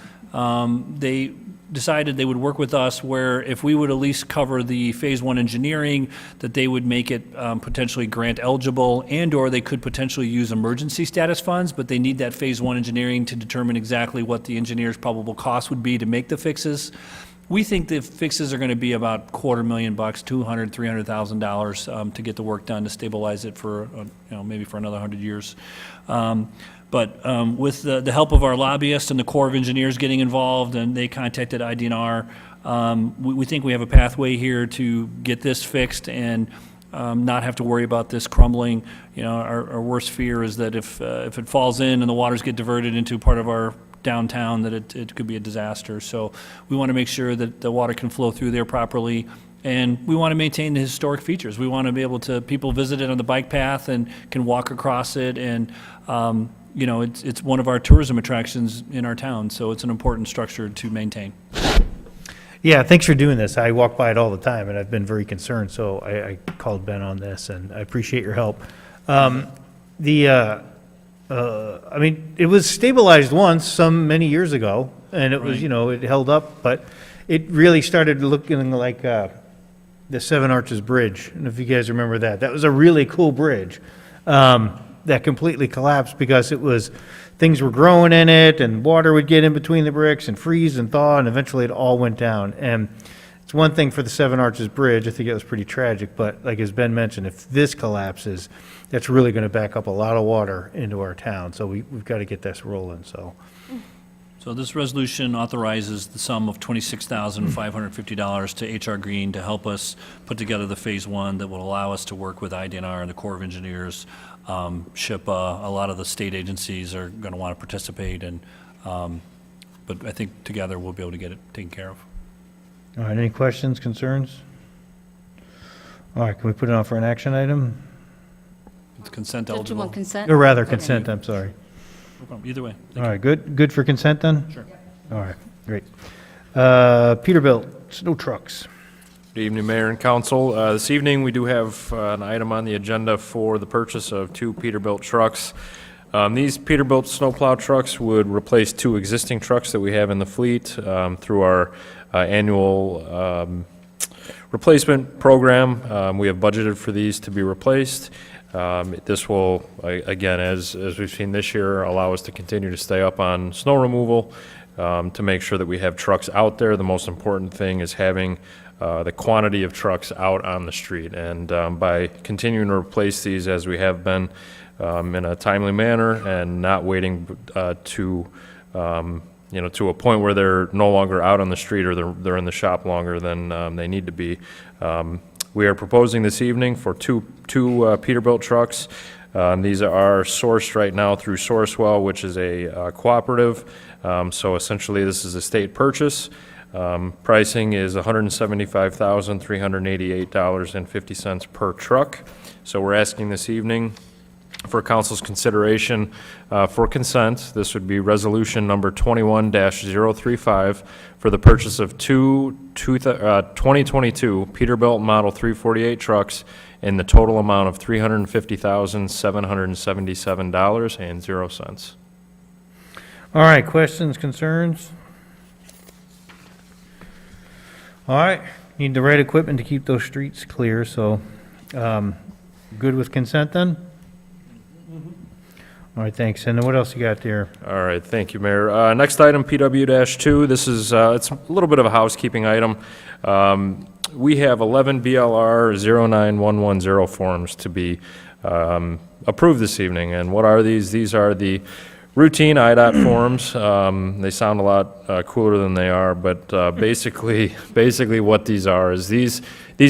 They decided they would work with us where if we would at least cover the Phase 1 engineering, that they would make it potentially grant eligible, and/or they could potentially use emergency status funds, but they need that Phase 1 engineering to determine exactly what the engineer's probable cost would be to make the fixes. We think the fixes are going to be about $250,000, $200,000, $300,000 to get the work done to stabilize it for maybe for another 100 years. But with the help of our lobbyists and the Corps of Engineers getting involved, and they contacted IDNR, we think we have a pathway here to get this fixed and not have to worry about this crumbling. Our worst fear is that if it falls in and the waters get diverted into part of our downtown, that it could be a disaster. So we want to make sure that the water can flow through there properly, and we want to maintain the historic features. We want to be able to, people visit it on the bike path and can walk across it, and it's one of our tourism attractions in our town, so it's an important structure to maintain. Yeah, thanks for doing this. I walk by it all the time, and I've been very concerned, so I called Ben on this, and I appreciate your help. It was stabilized once, many years ago, and it was, it held up, but it really started looking like the Seven Arches Bridge. And if you guys remember that, that was a really cool bridge that completely collapsed because things were growing in it, and water would get in between the bricks and freeze and thaw, and eventually it all went down. And it's one thing for the Seven Arches Bridge. I think it was pretty tragic, but like as Ben mentioned, if this collapses, that's really going to back up a lot of water into our town. So we've got to get this rolling. So this resolution authorizes the sum of $26,550 to HR Green to help us put together the Phase 1 that will allow us to work with IDNR and the Corps of Engineers. SHPA, a lot of the state agencies are going to want to participate, but I think together we'll be able to get it taken care of. All right, any questions, concerns? All right, can we put it on for an action item? It's consent Did you eligible. want consent? Or rather, consent, I'm sorry. No problem. Either way. All right, good for consent then? Sure. All right, great. Peterbilt, snow trucks. Good Good evening, Mayor and Council. This evening, we do have an item on the agenda for the purchase of 2 Peterbilt trucks. These Peterbilt snowplow trucks would replace 2 existing trucks that we have in the fleet through our annual replacement program. We have budgeted for these to be replaced. This will, again, as we've seen this year, allow us to continue to stay up on snow removal, to make sure that we have trucks out there. The most important thing is having the quantity of trucks out on the street. And by continuing to replace these as we have been in a timely manner and not waiting to to a point where they're no longer out on the street or they're in the shop longer than they need to be. We are proposing this evening for two Peterbilt trucks. These are sourced right now through Sourcewell, which is a cooperative. So essentially, this is a state purchase. Pricing is $175,388.50 per truck. So we're asking this evening for council's consideration for consent. This would be resolution number 21-035 for the purchase of 2 2022 Peterbilt Model 348 trucks in the total amount of $350,777.00. All right, questions, concerns? All right, need the right equipment to keep those streets clear, so good with consent then? All right, thanks. And then what else you got there? All right, thank you, Mayor. Next item, PW-2. This is, it's a little bit of a housekeeping item. We have 11 BLR 09110 forms to be approved this evening. And what are these? These are the routine IDOT forms. They sound a lot cooler than they are, but basically what these are is these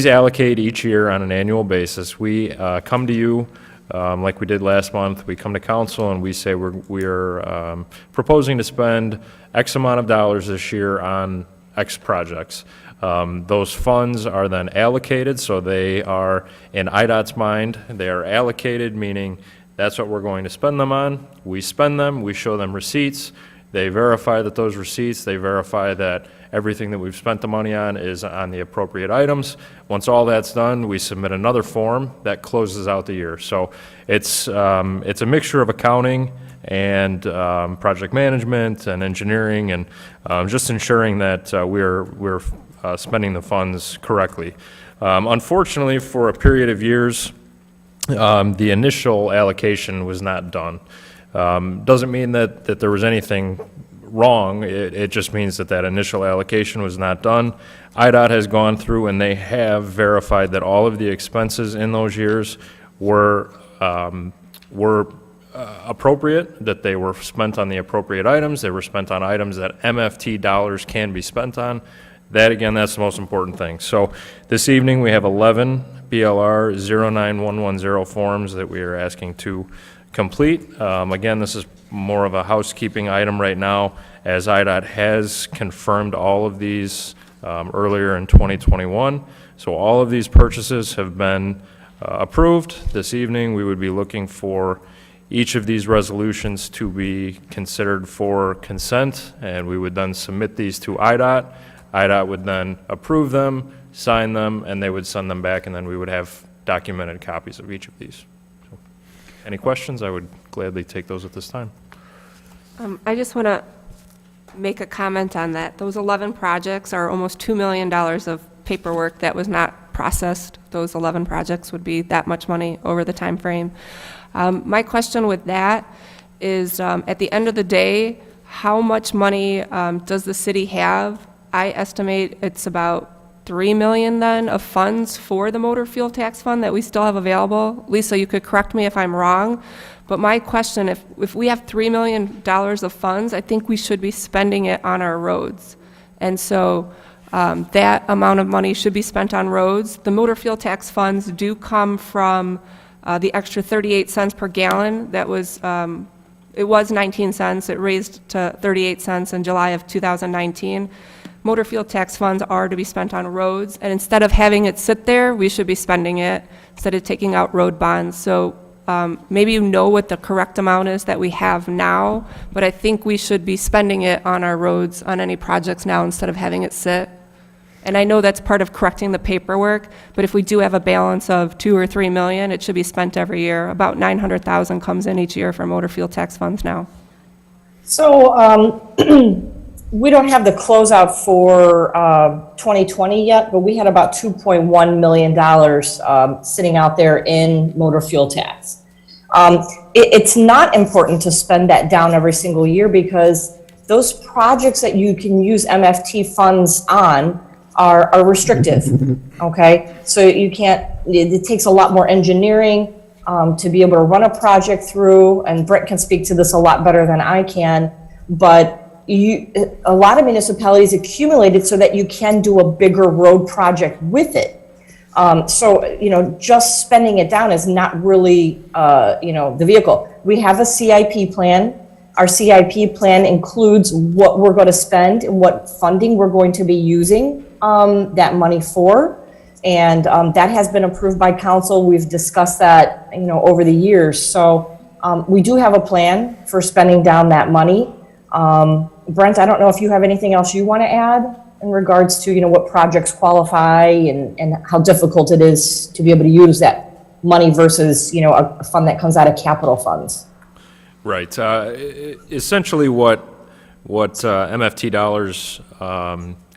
allocate each year on an annual basis. We come to you like we did last month. We come to council and we say we're proposing to spend X amount of dollars this year on X projects. Those funds are then allocated, so they are in IDOT's mind. They are allocated, meaning that's what we're going to spend them on. We spend them, we show them receipts. They verify that those receipts, they verify that everything that we've spent the money on is on the appropriate items. Once all that's done, we submit another form that closes out the year. So it's a mixture of accounting and project management and engineering and just ensuring that we're spending the funds correctly. Unfortunately, for a period of years, the initial allocation was not done. Doesn't mean that there was anything wrong. It just means that initial allocation was not done. IDOT has gone through and they have verified that all of the expenses in those years were appropriate, that they were spent on the appropriate items. They were spent on items that MFT dollars can be spent on. That, again, that's the most important thing. So this evening we have 11 BLR 09110 forms that we are asking to complete. Again, this is more of a housekeeping item right now, as IDOT has confirmed all of these earlier in 2021. So all of these purchases have been approved. This evening, we would be looking for each of these resolutions to be considered for consent, and we would then submit these to IDOT. IDOT would then approve them, sign them, and they would send them back, and then we would have documented copies of each of these. So, any questions? I would gladly take those at this time. I just want to make a comment on that. Those 11 projects are almost $2 million of paperwork that was not processed. Those 11 projects would be that much money over the time frame. My question with that is, at the end of the day, how much money does the city have? I estimate it's about $3 million then of funds for the motor fuel tax fund that we still have available. Lisa, you could correct me if I'm wrong, but my question, if we have $3 million of funds, I think we should be spending it on our roads. And so that amount of money should be spent on roads. The motor fuel tax funds do come from the extra 38 cents per gallon. That was, it was 19 cents. It raised to 38 cents in July of 2019. Motor fuel tax funds are to be spent on roads, and instead of having it sit there, we should be spending it instead of taking out road bonds. So maybe you know what the correct amount is that we have now, but I think we should be spending it on our roads, on any projects now, instead of having it sit. And I know that's part of correcting the paperwork, but if we do have a balance of 2 or 3 million, it should be spent every year. About 900,000 comes in each year for motor fuel tax funds now. So, we don't have the closeout for 2020 yet, but we had about $2.1 million sitting out there in motor fuel tax. It's not important to spend that down every single year because those projects that you can use MFT funds on are restrictive, okay? So you can't, it takes a lot more engineering to be able to run a project through, and Brett can speak to this a lot better than I can, but a lot of municipalities accumulate it so that you can do a bigger road project with it. So, just spending it down is not really, the vehicle. We have a CIP plan. Our CIP plan includes what we're going to spend and what funding we're going to be using that money for. And that has been approved by council. We've discussed that, over the years. So we do have a plan for spending down that money. Brent, I don't know if you have anything else you want to add in regards to, what projects qualify and how difficult it is to be able to use that money versus, a fund that comes out of capital funds. Right. Essentially what MFT dollars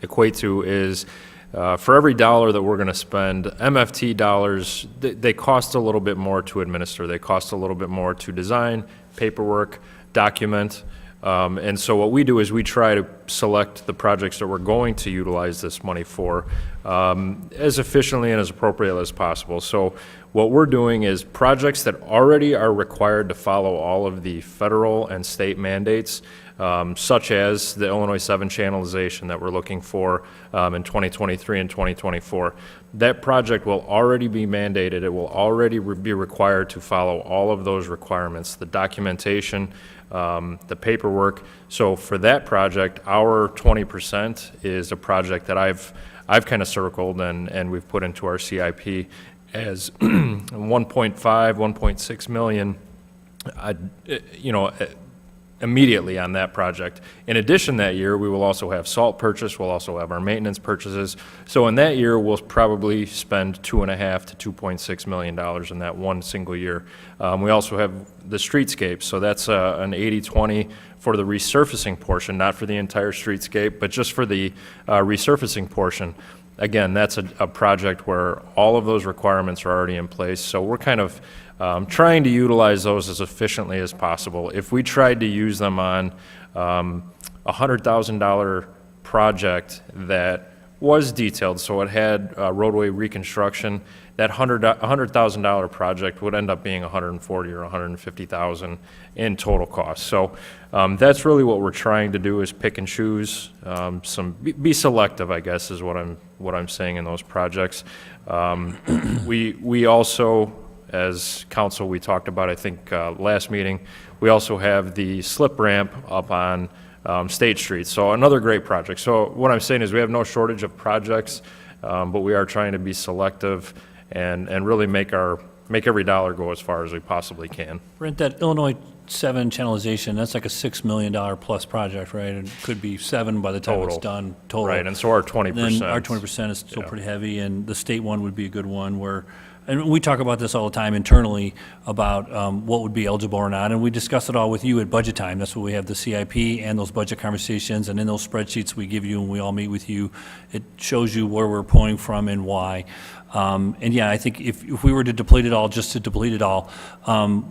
equate to is for every dollar that we're going to spend, MFT dollars, they cost a little bit more to administer. They cost a little bit more to design, paperwork, document. And so what we do is we try to select the projects that we're going to utilize this money for as efficiently and as appropriately as possible. So what we're doing is projects that already are required to follow all of the federal and state mandates, such as the Illinois 7 channelization that we're looking for in 2023 and 2024. That project will already be mandated. It will already be required to follow all of those requirements, the documentation, the paperwork. So for that project, our 20% is a project that I've kind of circled and we've put into our CIP as 1.5, 1.6 million, immediately on that project. In addition, that year, we will also have salt purchase, we'll also have our maintenance purchases. So in that year, we'll probably spend $2.5 to $2.6 million in that one single year. We also have the streetscape, so that's an 80-20 for the resurfacing portion, not for the entire streetscape, but just for the resurfacing portion. Again, that's a project where all of those requirements are already in place, so we're kind of trying to utilize those as efficiently as possible. If we tried to use them on a $100,000 project that was detailed, so it had roadway reconstruction, that $100,000 project would end up being $140,000 or $150,000 in total cost. So that's really what we're trying to do, is pick and choose be selective, I guess, is what I'm saying in those projects. We also, as council, we talked about, I think, last meeting, we also have the slip ramp up on State Street. So another great project. So what I'm saying is we have no shortage of projects, but we are trying to be selective and really make every dollar go as far as we possibly can. Brent, that Illinois 7 channelization, that's like a $6 million plus project, right? And it could be 7 by the time it's done total. Right, and so our 20%. Then our 20% is still pretty heavy, and the state one would be a good one where, and we talk about this all the time internally about what would be eligible or not, and we discuss it all with you at budget time. That's what we have, the CIP and those budget conversations, and in those spreadsheets we give you and we all meet with you, it shows you where we're pulling from and why. And yeah, I think if we were to deplete it all, just to deplete it all,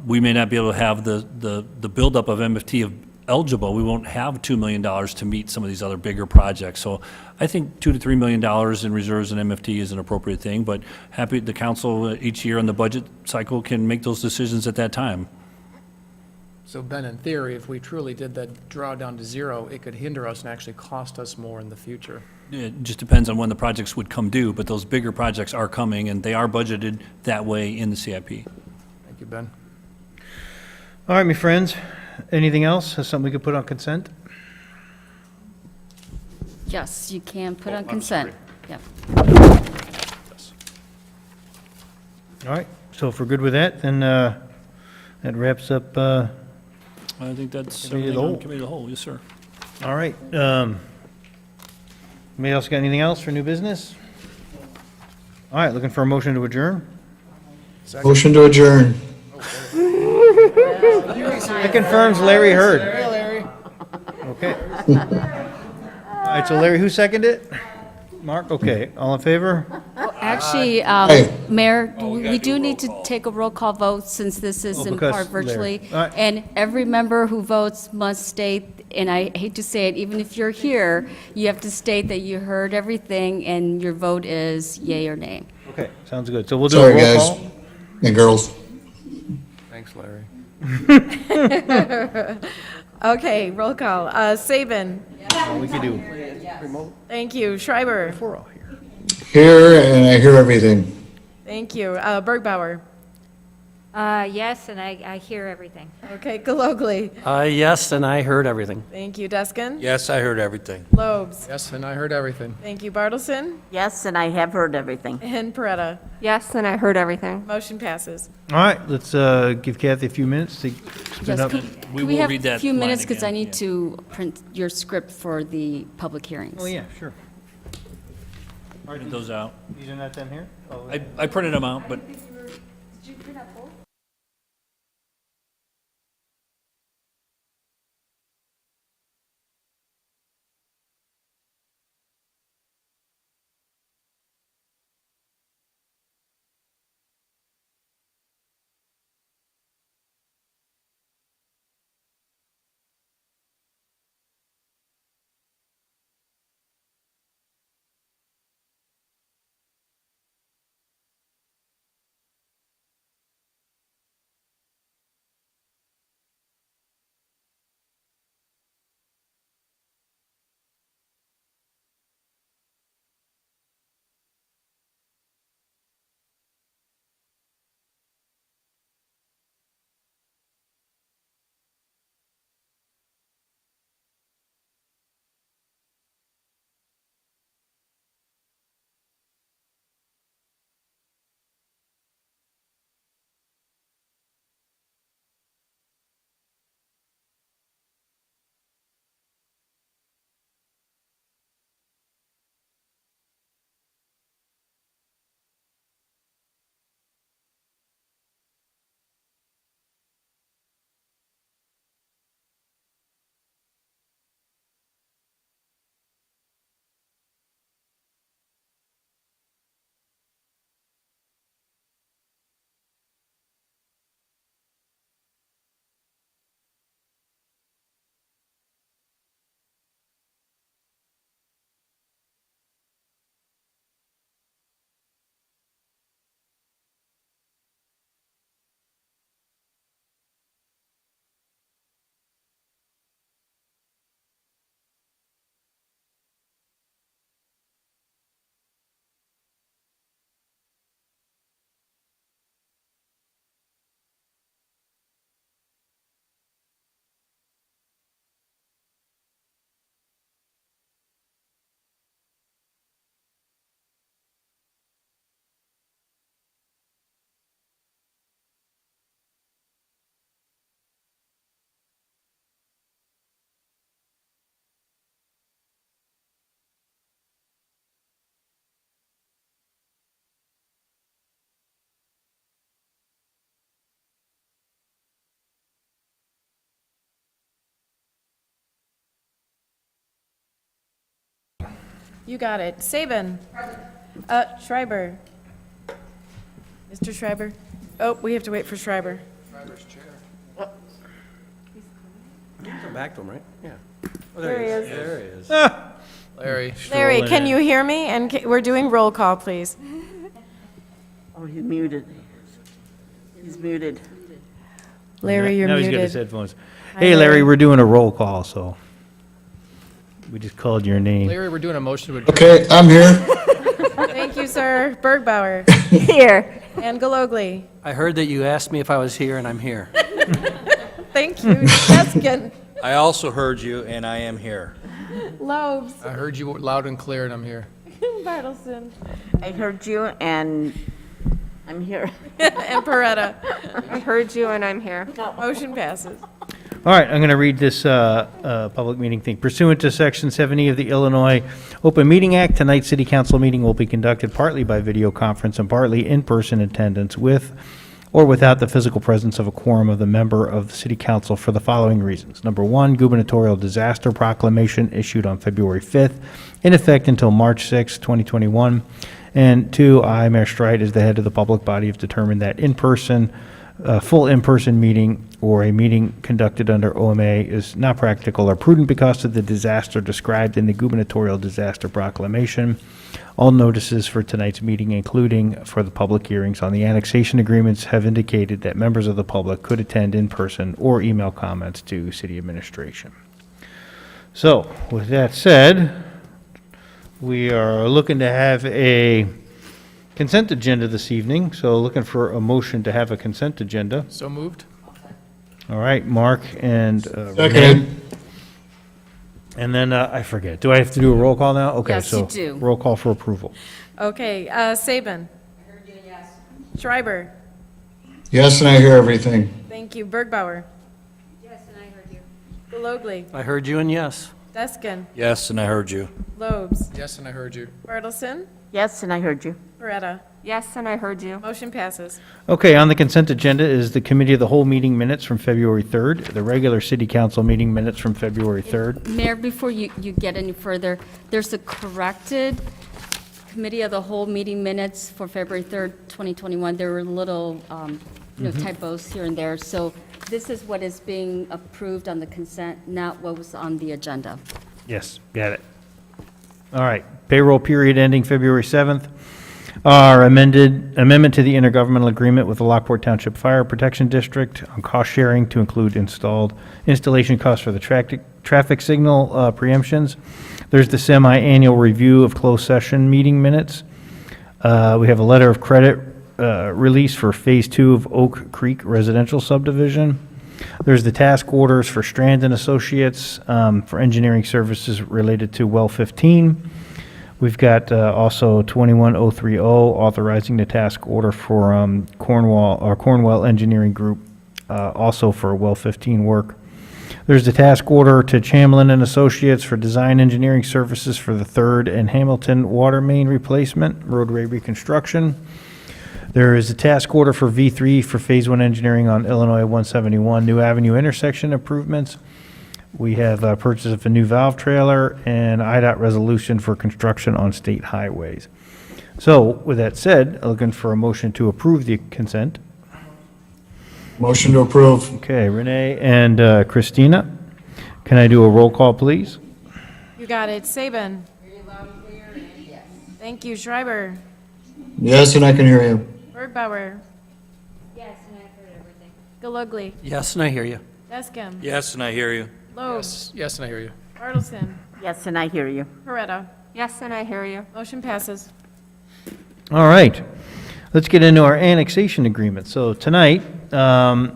we may not be able to have the buildup of MFT eligible. We won't have $2 million to meet some of these other bigger projects. So I think $2 to $3 million in reserves and MFT is an appropriate thing, but happy the council each year in the budget cycle can make those decisions at that time. So Ben, in theory, if we truly did that draw down to zero, it could hinder us and actually cost us more in the future. It just depends on when the projects would come due, but those bigger projects are coming and they are budgeted that way in the CIP. Thank you, Ben. All right, my friends, anything else? Is something we could put on consent? Yes, you can put on consent. Yep. All right, so if we're good with that, then that wraps up, I think that's Committee of the everything on whole. Committee of the Whole, yes, sir. all right. Anybody else got anything else for new business? All right, looking for a motion to adjourn? Motion to adjourn. That confirms Larry heard. Hey, Larry. Okay. All right, so Larry, who seconded it? Mark, okay, all in favor? Actually, Aye. Mayor, we do need to take a roll call vote since this is Oh, in because part virtually. Larry. All right. And every member who votes must state, and I hate to say it, even if you're here, you have to state that you heard everything and your vote is yay or nay. Okay, sounds good. So we'll do a Sorry, roll guys call. and girls. Thanks, Larry. Okay, roll call. Saban. All we can do. Thank you. Schreiber. We're all here. Here, and I hear everything. Thank you. Bergbauer. Yes, and I hear everything. Okay, Galogly. Yes, and I heard everything. Thank you. Deskin. Yes, I heard everything. Lobes. Yes, and I heard everything. Thank you. Bartleson. Yes, and I have heard everything. And Peretta. Yes, and I heard everything. Motion passes. All right, let's give Kathy a few minutes to spin Yes, up. could We we will have read a that few line minutes because I again, need yeah. to print your script for the public hearings. Oh, yeah, sure. Printed those out. These are not done here? Oh, I printed them out, but You got it. Saban. Schreiber. Mr. Schreiber. Oh, we have to wait for Schreiber. Come back to him, right? Yeah. There he is. There he is. Larry. Larry, can you hear me? And we're doing roll call, please. Oh, he's muted. He's muted. Larry, you're Now muted. he's got his headphones. Hi, Hey, Larry, we're doing a roll call, so we just called your name. Larry, we're doing a motion to adjourn. Okay, I'm here. Thank you, sir. Bergbauer. Here. And Galogly. I heard that you asked me if I was here, and I'm here. Thank you. Deskin. I also heard you, and I am here. Lobes. I heard you loud and clear, and I'm here. Bartleson. I heard you, and I'm here. And Peretta. I heard you and I'm here. Motion passes. All right, I'm going to read this public meeting thing. Pursuant to Section 70 of the Illinois Open Meeting Act, tonight's city council meeting will be conducted partly by video conference and partly in-person attendance with or without the physical presence of a quorum of the member of the city council for the following reasons. Number one, gubernatorial disaster proclamation issued on February 5th, in effect until March 6, 2021. And two, I, Mayor Streit, as the head of the public body, have determined that full in-person meeting or a meeting conducted under OMA is not practical or prudent because of the disaster described in the gubernatorial disaster proclamation. All notices for tonight's meeting, including for the public hearings on the annexation agreements, have indicated that members of the public could attend in person or email comments to city administration. So, with that said, we are looking to have a consent agenda this evening, so looking for a motion to have a consent agenda. So moved? All right, Mark and Renee. Seconded. And then, I forget, do I have to do a roll call now? Okay, Yes, you so do. roll call for approval. Okay, Saban. I heard you, yes. Schreiber. Yes, and I hear everything. Thank you. Bergbauer. Yes, and I heard you. Galogly. I heard you, and yes. Deskin. Yes, and I heard you. Lobes. Yes, and I heard you. Bartleson. Yes, and I heard you. Beretta. Yes, and I heard you. Motion passes. Okay, on the consent agenda is the committee of the whole meeting minutes from February 3rd, the regular city council meeting minutes from February 3rd. Mayor, before you get any further, there's a corrected committee of the whole meeting minutes for February 3rd, 2021. There were little typos here and there. So this is what is being approved on the consent, not what was on the agenda. Yes, got it. All right, payroll period ending February 7th. Our amendment to the intergovernmental agreement with the Lockport Township Fire Protection District on cost sharing to include installation costs for the traffic signal preemptions. There's the semi-annual review of closed session meeting minutes. We have a letter of credit release for Phase 2 of Oak Creek Residential Subdivision. There's the task orders for Strand and Associates for engineering services related to Well 15. We've got also 21030 authorizing the task order for Cornwell Engineering Group, also for Well 15 work. There's the task order to Chamlin and Associates for design engineering services for the 3rd and Hamilton water main replacement, roadway reconstruction. There is a task order for V3 for Phase 1 engineering on Illinois 171 New Avenue intersection improvements. We have purchase of a new valve trailer and IDOT resolution for construction on state highways. So with that said, looking for a motion to approve the consent. Motion to approve. Okay, Renee and Christina, can I do a roll call, please? You got it. Saban. Thank you. Schreiber. Yes, and I can hear you. Bergbauer. Yes, and I heard everything. Galogly. Yes, and I hear you. Deskin. Yes, and I hear you. Lobes. Yes, and I hear you. Bartleson. Yes, and I hear you. Beretta. Yes, and I hear you. Motion passes. All right, let's get into our annexation agreement. So tonight, I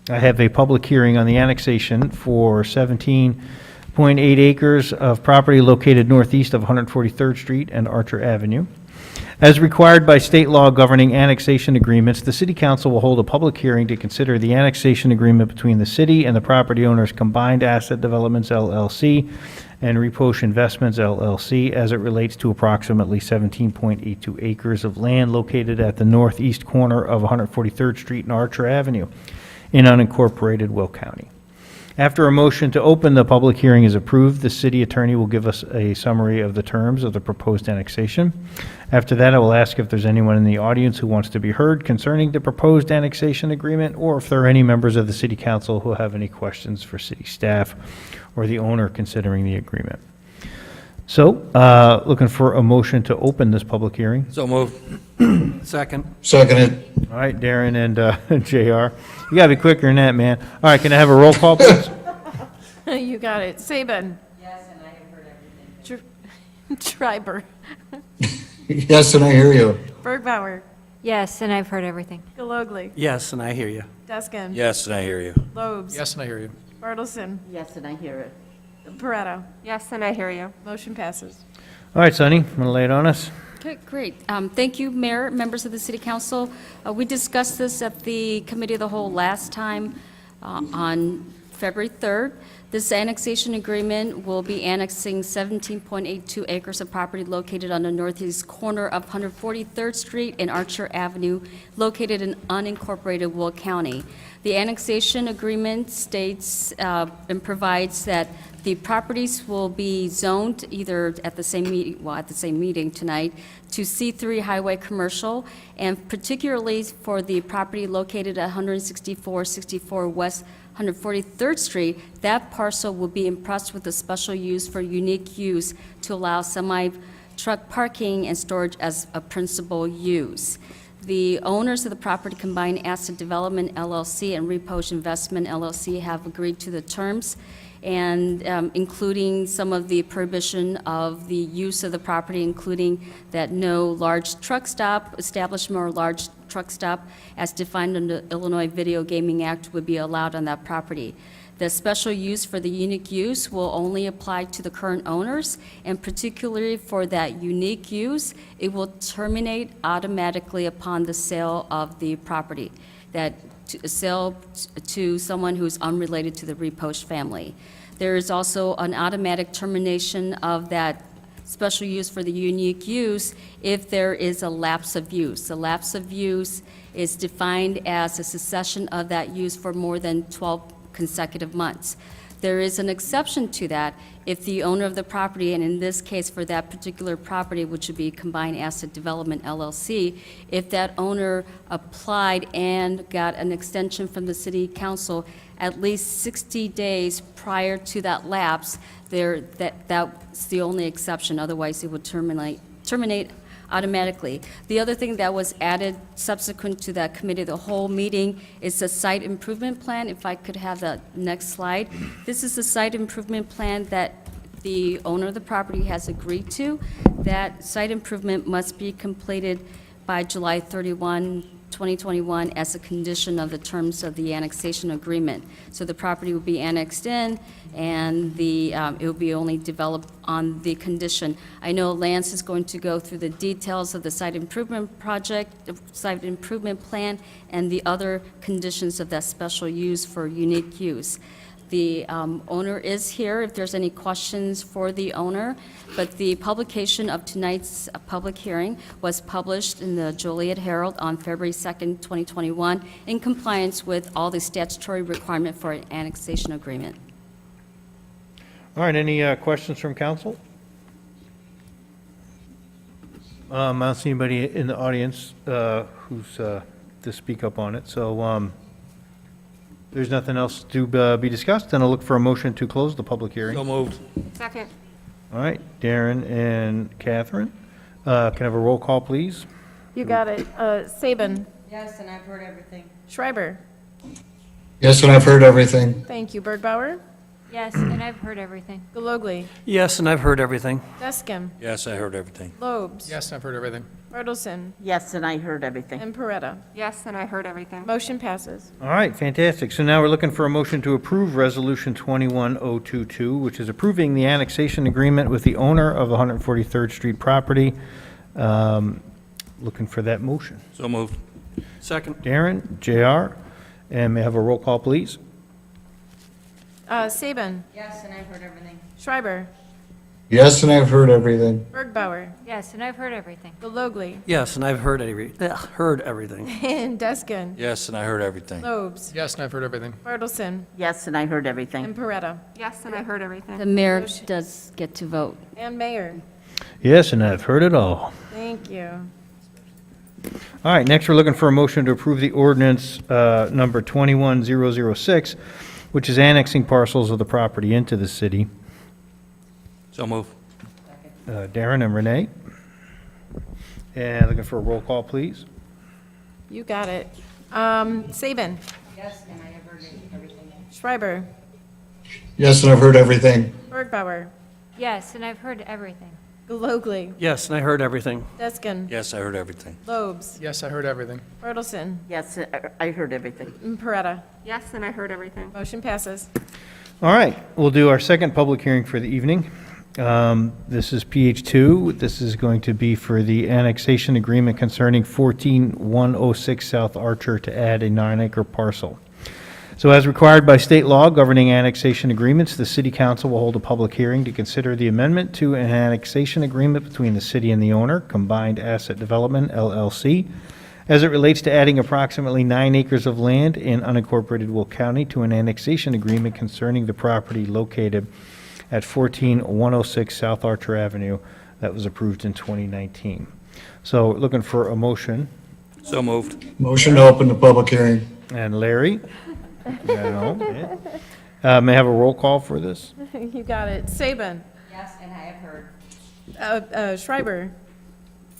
have a public hearing on the annexation for 17.8 acres of property located northeast of 143rd Street and Archer Avenue. As required by state law governing annexation agreements, the City Council will hold a public hearing to consider the annexation agreement between the city and the property owners Combined Asset Developments LLC and Repoche Investments LLC as it relates to approximately 17.82 acres of land located at the northeast corner of 143rd Street and Archer Avenue in unincorporated Will County. After a motion to open the public hearing is approved, the city attorney will give us a summary of the terms of the proposed annexation. After that, I will ask if there's anyone in the audience who wants to be heard concerning the proposed annexation agreement, or if there are any members of the city council who have any questions for city staff or the owner considering the agreement. So, looking for a motion to open this public hearing. So moved. Second. Seconded. All right, Darren and JR. You gotta be quicker than that, man. All right, can I have a roll call, please? You got it. Saban. Yes, and I have heard everything. Schreiber. Yes, and I hear you. Bergbauer. Yes, and I've heard everything. Galogly. Yes, and I hear you. Deskin. Yes, and I hear you. Lobes. Yes, and I hear you. Bartleson. Yes, and I hear it. Beretta. Yes, and I hear you. Motion passes. All right, Sonny, want to lay it on us? Okay, great. Thank you, Mayor, members of the City Council. We discussed this at the Committee of the Whole last time on February 3rd. This annexation agreement will be annexing 17.82 acres of property located on the northeast corner of 143rd Street and Archer Avenue, located in unincorporated Will County. The annexation agreement states and provides that the properties will be zoned either at the same meeting tonight to C3 Highway Commercial, and particularly for the property located at 164 West 143rd Street, that parcel will be impressed with a special use for unique use to allow semi-truck parking and storage as a principal use. The owners of the property, Combined Asset Development LLC and Repost Investment LLC, have agreed to the terms, and including some of the prohibition of the use of the property, including that no large truck stop establishment or large truck stop as defined under the Illinois Video Gaming Act would be allowed on that property. The special use for the unique use will only apply to the current owners, and particularly for that unique use, it will terminate automatically upon the sale of the property, that sale to someone who's unrelated to the Repost family. There is also an automatic termination of that special use for the unique use if there is a lapse of use. A lapse of use is defined as a cessation of that use for more than 12 consecutive months. There is an exception to that if the owner of the property, and in this case for that particular property, which would be Combined Asset Development LLC, if that owner applied and got an extension from the city council at least 60 days prior to that lapse, that's the only exception. Otherwise, it would terminate automatically. The other thing that was added subsequent to that committee of the whole meeting is the site improvement plan. If I could have the next slide. This is the site improvement plan that the owner of the property has agreed to. That site improvement must be completed by July 31, 2021 as a condition of the terms of the annexation agreement. So the property will be annexed in, and it will be only developed on the condition. I know Lance is going to go through the details of the site improvement project, the site improvement plan, and the other conditions of that special use for unique use. The owner is here if there's any questions for the owner, but the publication of tonight's public hearing was published in the Joliet Herald on February 2nd, 2021, in compliance with all the statutory requirement for an annexation agreement. All right, any questions from council? I don't see anybody in the audience who's to speak up on it, so there's nothing else to be discussed, then I'll look for a motion to close the public hearing. So moved. Second. All right, Darren and Catherine, can I have a roll call, please? You got it. Saban. Yes, and I've heard everything. Schreiber. Yes, and I've heard everything. Thank you. Bergbauer. Yes, and I've heard everything. Galogly. Yes, and I've heard everything. Deskim. Yes, I heard everything. Lobes. Yes, I've heard everything. Bartleson. Yes, and I heard everything. And Peretta. Yes, and I heard everything. Motion passes. All right, fantastic. So now we're looking for a motion to approve Resolution 21022, which is approving the annexation agreement with the owner of the 143rd Street property. Looking for that motion. So moved. Second. Darren, JR, and may I have a roll call, please? Saban. Yes, and I've heard everything. Schreiber. Yes, and I've heard everything. Bergbauer. Yes, and I've heard everything. Galogly. Yes, and I've heard everything. And Deskin. Yes, and I heard everything. Lobes. Yes, and I've heard everything. Bartleson. Yes, and I heard everything. And Peretta. Yes, and I heard everything. The mayor does get to vote. And Mayor. Yes, and I've heard it all. Thank you. All right, next we're looking for a motion to approve the ordinance number 21006, which is annexing parcels of the property into the city. So moved. Darren and Renee. And looking for a roll call, please. You got it. Saban. Yes, and I have heard everything. Schreiber. Yes, and I've heard everything. Bergbauer. Yes, and I've heard everything. Galogly. Yes, and I heard everything. Deskin. Yes, I heard everything. Lobes. Yes, I heard everything. Bartleson. Yes, I heard everything. And Peretta. Yes, and I heard everything. Motion passes. All right, we'll do our second public hearing for the evening. This is PH2. This is going to be for the annexation agreement concerning 14106 South Archer to add a 9-acre parcel. So as required by state law governing annexation agreements, the city council will hold a public hearing to consider the amendment to an annexation agreement between the city and the owner, Combined Asset Development, LLC, as it relates to adding approximately 9 acres of land in unincorporated Will County to an annexation agreement concerning the property located at 14106 South Archer Avenue that was approved in 2019. So looking for a motion. So moved. Motion to open the public hearing. And Larry? No. May I have a roll call for this? You got it. Saban. Yes, and I have heard. Schreiber.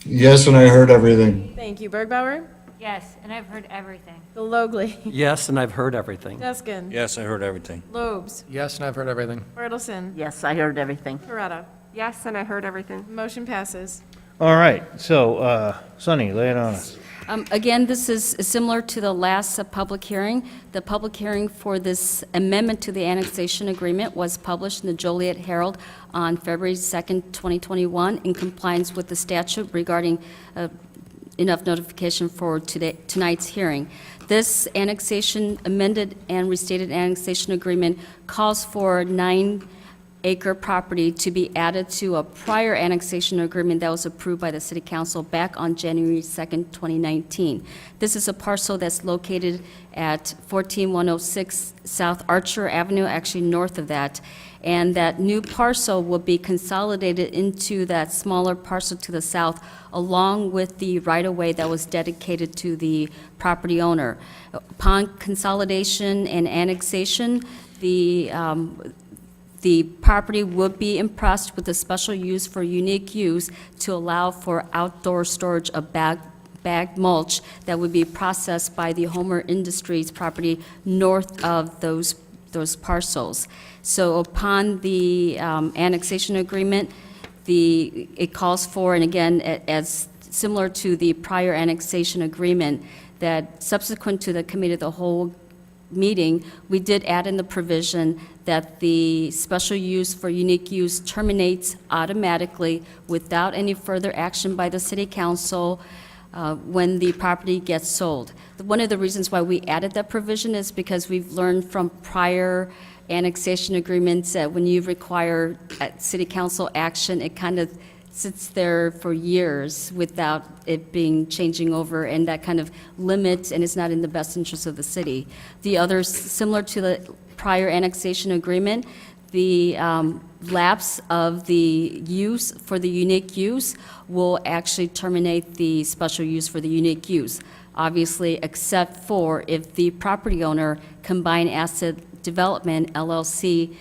Yes, and I heard everything. Thank you. Bergbauer. Yes, and I've heard everything. Galogly. Yes, and I've heard everything. Deskin. Yes, I heard everything. Lobes. Yes, and I've heard everything. Bertelson. Yes, I heard everything. Paretta. Yes, and I heard everything. Motion passes. All right, so, Sonny, lay it on us. Again, this is similar to the last public hearing. The public hearing for this amendment to the annexation agreement was published in the Joliet Herald on February 2nd, 2021, in compliance with the statute regarding enough notification for tonight's hearing. This annexation, amended and restated annexation agreement calls for 9-acre property to be added to a prior annexation agreement that was approved by the City Council back on January 2nd, 2019. This is a parcel that's located at 14106 South Archer Avenue, actually north of that, and that new parcel will be consolidated into that smaller parcel to the south, along with the right-of-way that was dedicated to the property owner. Upon consolidation and annexation, the property would be impressed with a special use for unique use to allow for outdoor storage of bagged mulch that would be processed by the Homer Industries property north of those parcels. So upon the annexation agreement, it calls for, and again, as similar to the prior annexation agreement, that subsequent to the committee of the whole meeting, we did add in the provision that the special use for unique use terminates automatically without any further action by the city council when the property gets sold. One of the reasons why we added that provision is because we've learned from prior annexation agreements that when you require city council action, it kind of sits there for years without it being changing over, and that kind of limits, and it's not in the best interest of the city. The others, similar to the prior annexation agreement, the lapse of the use for the unique use will actually terminate the special use for the unique use, obviously, except for if the property owner, Combined Asset Development, LLC,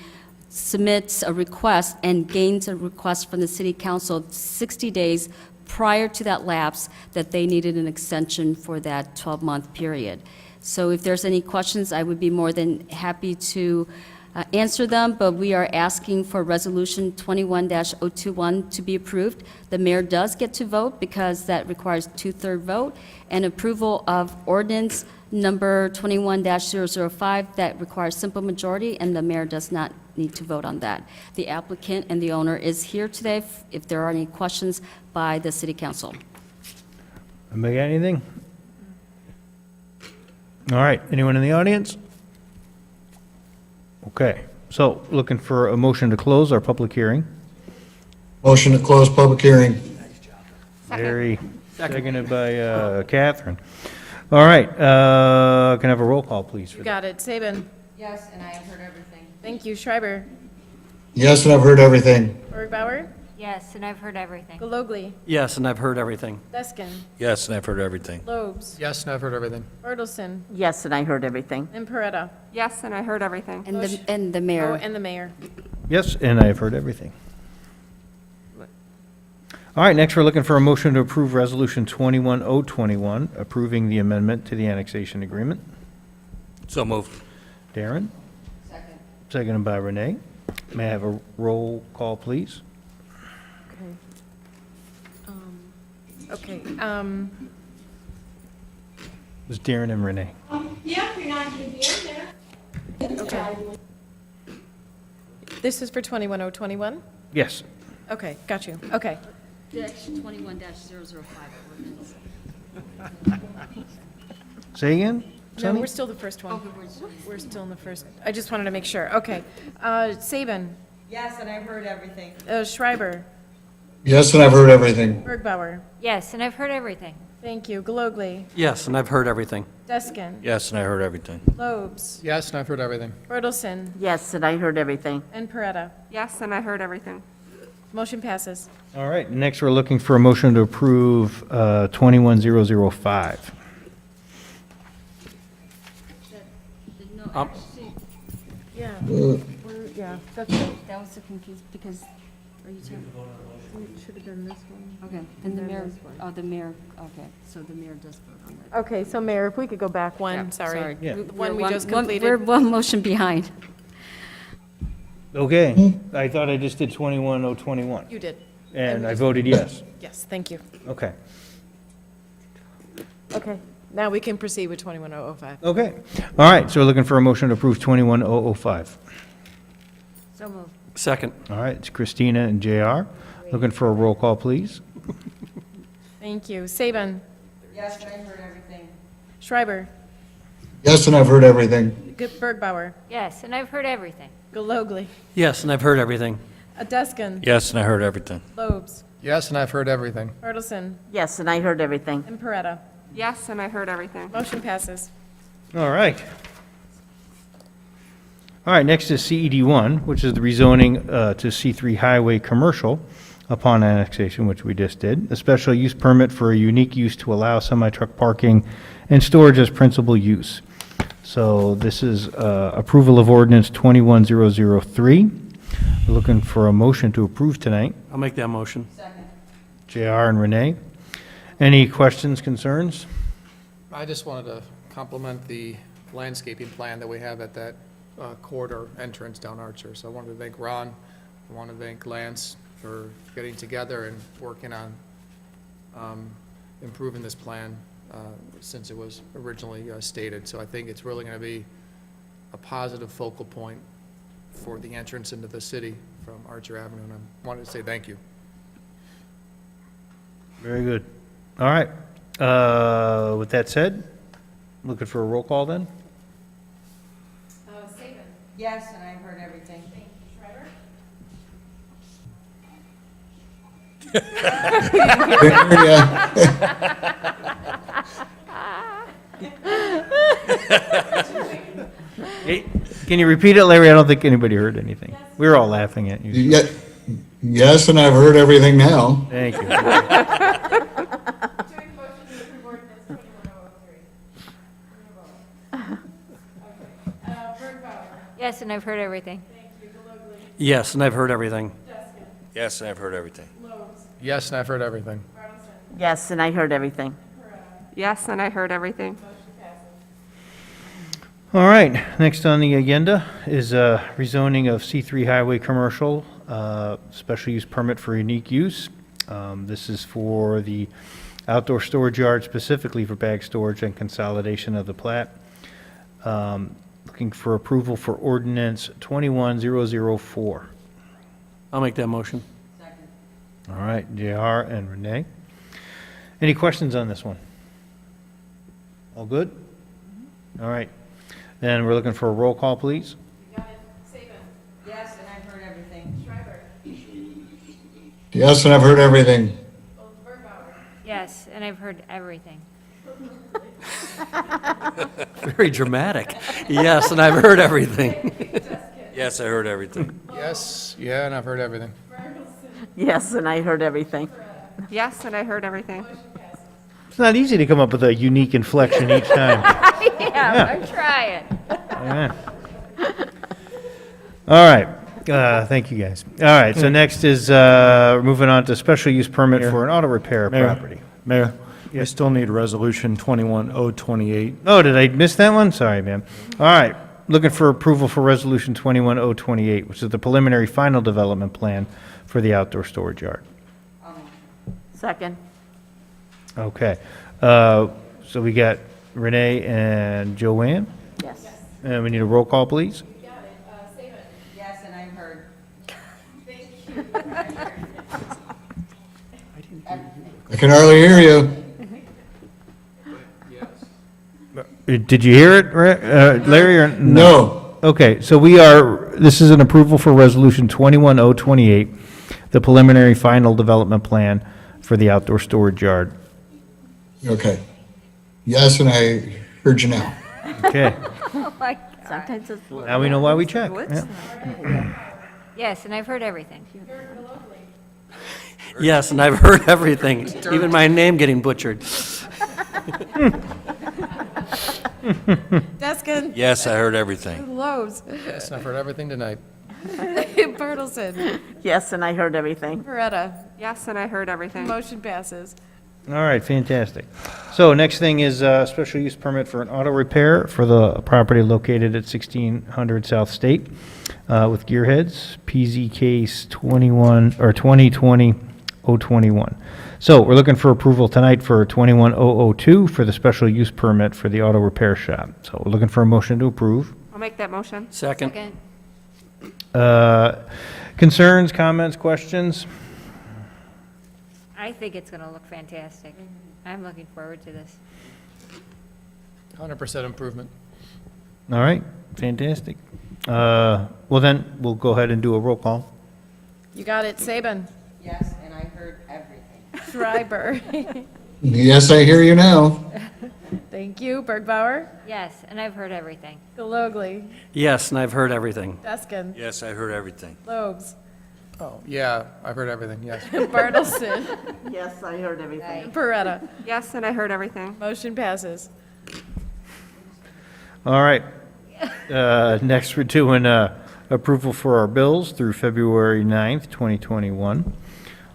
submits a request and gains a request from the city council 60 days prior to that lapse that they needed an extension for that 12-month period. So if there's any questions, I would be more than happy to answer them, but we are asking for Resolution 21-021 to be approved. The mayor does get to vote because that requires 2/3 vote, and approval of ordinance number 21-005 that requires simple majority, and the mayor does not need to vote on that. The applicant and the owner is here today if there are any questions by the city council. Anybody got anything? All right, anyone in the audience? Okay, so looking for a motion to close our public hearing. Motion to close public hearing. Very seconded by Catherine. All right, can I have a roll call, please? You got it. Saban. Yes, and I have heard everything. Thank you. Schreiber. Yes, and I've heard everything. Bergbauer. Yes, and I've heard everything. Galogly. Yes, and I've heard everything. Deskin. Yes, and I've heard everything. Lobes. Yes, and I've heard everything. Bertelson. Yes, and I heard everything. And Paretta. Yes, and I heard everything. And the mayor. Oh, and the mayor. Yes, and I have heard everything. All right, next we're looking for a motion to approve Resolution 21-021, approving the amendment to the annexation agreement. So moved. Darren? Second. Seconded by Renee. May I have a roll call, please? Okay. It was Darren and Renee. Yeah, you're not going to be in there. Okay. This is for 21-021? Yes. Okay, got you. Okay. Actually, 21-005 ordinance. Say again? No, Sunny? we're still the first one. We're still in the first. I just wanted to make sure. Okay. Saban. Yes, and I've heard everything. Schreiber. Yes, and I've heard everything. Bergbauer. Yes, and I've heard everything. Thank you. Galogly. Yes, and I've heard everything. Deskin. Yes, and I heard everything. Lobes. Yes, and I've heard everything. Bertelson. Yes, and I heard everything. And Peretta. Yes, and I heard everything. Motion passes. All right, next we're looking for a motion to approve 21005. Yeah. Yeah, that's That was the confused, because, are you telling? it should have been this one. Okay, and the mayor, the mayor, okay, so the mayor does vote on that. Okay, so Mayor, if we could go back one, Yeah, sorry. Yeah. The one we We're just We're completed. one motion behind. Okay, I thought I just did 21021, You did. and I voted yes. Yes, thank you. Okay, Okay, now we can proceed with 21005. okay. All right, so we're looking for a motion to approve 21005. So moved. Second. All right, it's Christina and JR. Looking for a roll call, please. Thank you. Saban. Yes, and I've heard everything. Schreiber. Yes, and I've heard everything. Bergbauer. Yes, and I've heard everything. Galogly. Yes, and I've heard everything. Deskin. Yes, and I heard everything. Lobes. Yes, and I've heard everything. Bertelson. Yes, and I heard everything. And Peretta. Yes, and I heard everything. Motion passes. All right. All right, next is CED1, which is the rezoning to C3 Highway Commercial upon annexation, which we just did. A special use permit for a unique use to allow semi-truck parking and storage as principal use. So this is approval of ordinance 21003. We're looking for a motion to approve tonight. I'll make that motion. JR and Renee. Any questions, concerns? I just wanted to compliment the landscaping plan that we have at that corridor entrance down Archer. So I wanted to thank Ron, I want to thank Lance for getting together and working on improving this plan since it was originally stated. So I think it's really going to be a positive focal point for the entrance into the city from Archer Avenue, and I wanted to say thank you. Very good. All right. With that said, looking for a roll call then? Saban. Yes, and I've heard everything. Schreiber. Hey, can you repeat it, Larry? I don't think anybody heard anything. We were all laughing at you. Yes, and I've heard everything now. Thank you. Yes, and I've heard everything. Yes, and I've heard everything. Yes, and I've heard everything. Yes, and I've heard everything. Yes, and I heard everything. Yes, and I heard everything. All right, next on the agenda is rezoning of C3 Highway Commercial, special use permit for unique use. This is for the outdoor storage yard, specifically for bag storage and consolidation of the plat. Looking for approval for ordinance 21004. I'll make that motion. All right, JR and Renee. Any questions on this one? All good? All right. Then we're looking for a roll call, please. Yes, and I've heard everything. Yes, and I've heard everything. Yes, and I've heard everything. Very dramatic. Yes, and I've heard everything. Yes, I heard everything. Yes, yeah, and I've heard everything. Yes, and I heard everything. Yes, and I heard everything. It's not easy to come up with a unique inflection each time. Yeah, I'm trying. Yeah. All right, thank you, guys. All right, so next is, moving on to special use permit for an auto repair property. Mayor, we still need resolution 21028. Oh, did I miss that one? Sorry, man. All right, looking for approval for resolution 21028, which is the preliminary final development plan for the outdoor storage yard. Second. Okay, so we got Renee and Joanne, Yes. and we need a roll call, please. Yes, and I've heard. I can hardly hear you. Did you hear it, Larry, or? No. Okay, so this is an approval for Resolution 21028, the preliminary final development plan for the outdoor storage yard. Okay. Yes, and I heard you now. Okay, Oh, my God. Sometimes it's. now we know why we check. Yeah. Yes, and I've heard everything. Yes, and I've heard everything, even my name getting butchered. Deskin. Yes, I heard everything. Lowe's. Yes, and I've heard everything tonight. Bertelson. Yes, and I heard everything. Beretta. Yes, and I heard everything. Motion passes. All right, fantastic. So next thing is a special use permit for an auto repair for the property located at 1600 South State with gearheads, PZ case 2020-021. So we're looking for approval tonight for 21002 for the special use permit for the auto repair shop. So we're looking for a motion to approve. I'll make that motion. Second. Concerns, comments, questions? I think it's going to look fantastic. I'm looking forward to this. 100% improvement. All right, fantastic. Well then, we'll go ahead and do a roll call. You got it, Saban. Yes, and I heard everything. Schreiber. Yes, I hear you now. Thank you. Bergbauer. Yes, and I've heard everything. Galogly. Yes, and I've heard everything. Deskin. Yes, I heard everything. Lobes. Oh, yeah, I've heard everything, yes. Bertelson. Yes, I heard everything. Beretta. Yes, and I heard everything. Motion passes. All right. Next, we're doing approval for our bills through February 9th, 2021.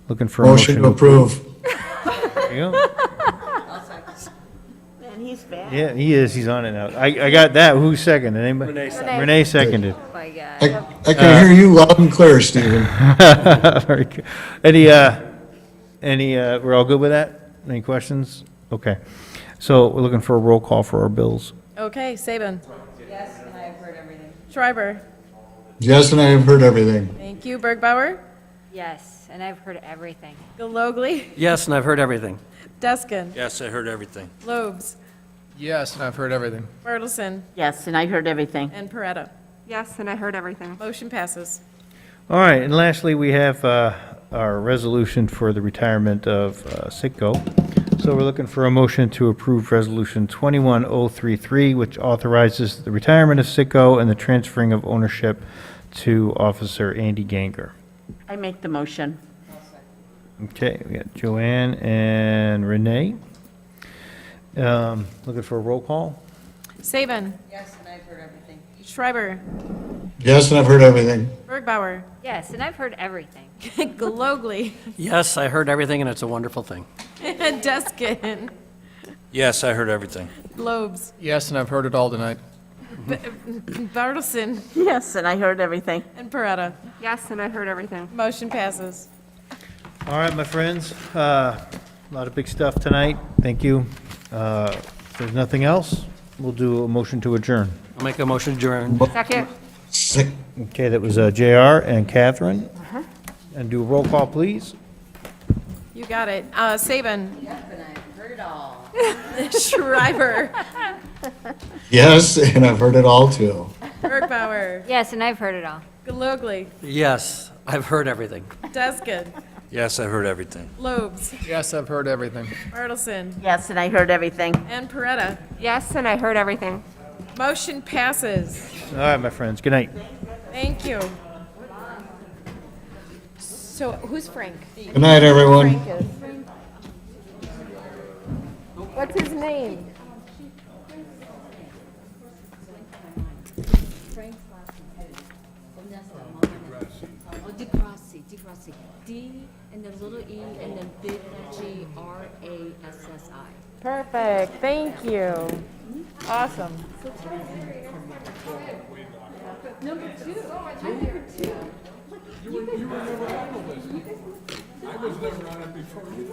Looking for a Motion to approve. There you go. Man, he's fast. Yeah, he is. He's on it now. I got that. Who's seconded? Anybody? Renee seconded. Oh, my God. I can hear you loud and clear, Stephen. Very good. We're all good with that? Any questions? Okay. So we're looking for a roll call for our bills. Okay, Saban. Yes, and I've heard everything. Schreiber. Yes, and I have heard everything. Thank you. Bergbauer. Yes, and I've heard everything. Galogly. Yes, and I've heard everything. Deskin. Yes, I heard everything. Lobes. Yes, and I've heard everything. Bertelson. Yes, and I heard everything. And Beretta. Yes, and I heard everything. Motion passes. All right, and lastly, we have our resolution for the retirement of Sitco. So we're looking for a motion to approve Resolution 21033, which authorizes the retirement of Sitco and the transferring of ownership to Officer Andy Ganger. I make the motion. Okay, we got Joanne and Renee. Looking for a roll call? Saban. Yes, and I've heard everything. Schreiber. Yes, and I've heard everything. Bergbauer. Yes, and I've heard everything. Galogly. Yes, I heard everything, and it's a wonderful thing. Deskin. Yes, I heard everything. Lobes. Yes, and I've heard it all tonight. Bertelson. Yes, and I heard everything. And Beretta. Yes, and I heard everything. Motion passes. All right, my friends, a lot of big stuff tonight. Thank you. If there's nothing else, we'll do a motion to adjourn. I'll make a motion to adjourn. Second. Sick. Okay, that was JR and Catherine. And do a roll call, please. You got it. Saban. Yes, and I've heard it all. Schreiber. Yes, and I've heard it all too. Bergbauer. Yes, and I've heard it all. Galogly. Yes, I've heard everything. Deskin. Yes, I heard everything. Lobes. Yes, I've heard everything. Bertelson. Yes, and I heard everything. And Beretta. Yes, and I heard everything. Motion passes. All right, my friends, good night. Thank you. So who's Frank? Good night, everyone. Frank is. What's his name? Frank's last name. Vanessa, DeGrassi. D, and then little e, and then big Grassi. Perfect. Thank you. Awesome. Number two. You were never on the list. I was never on it before you.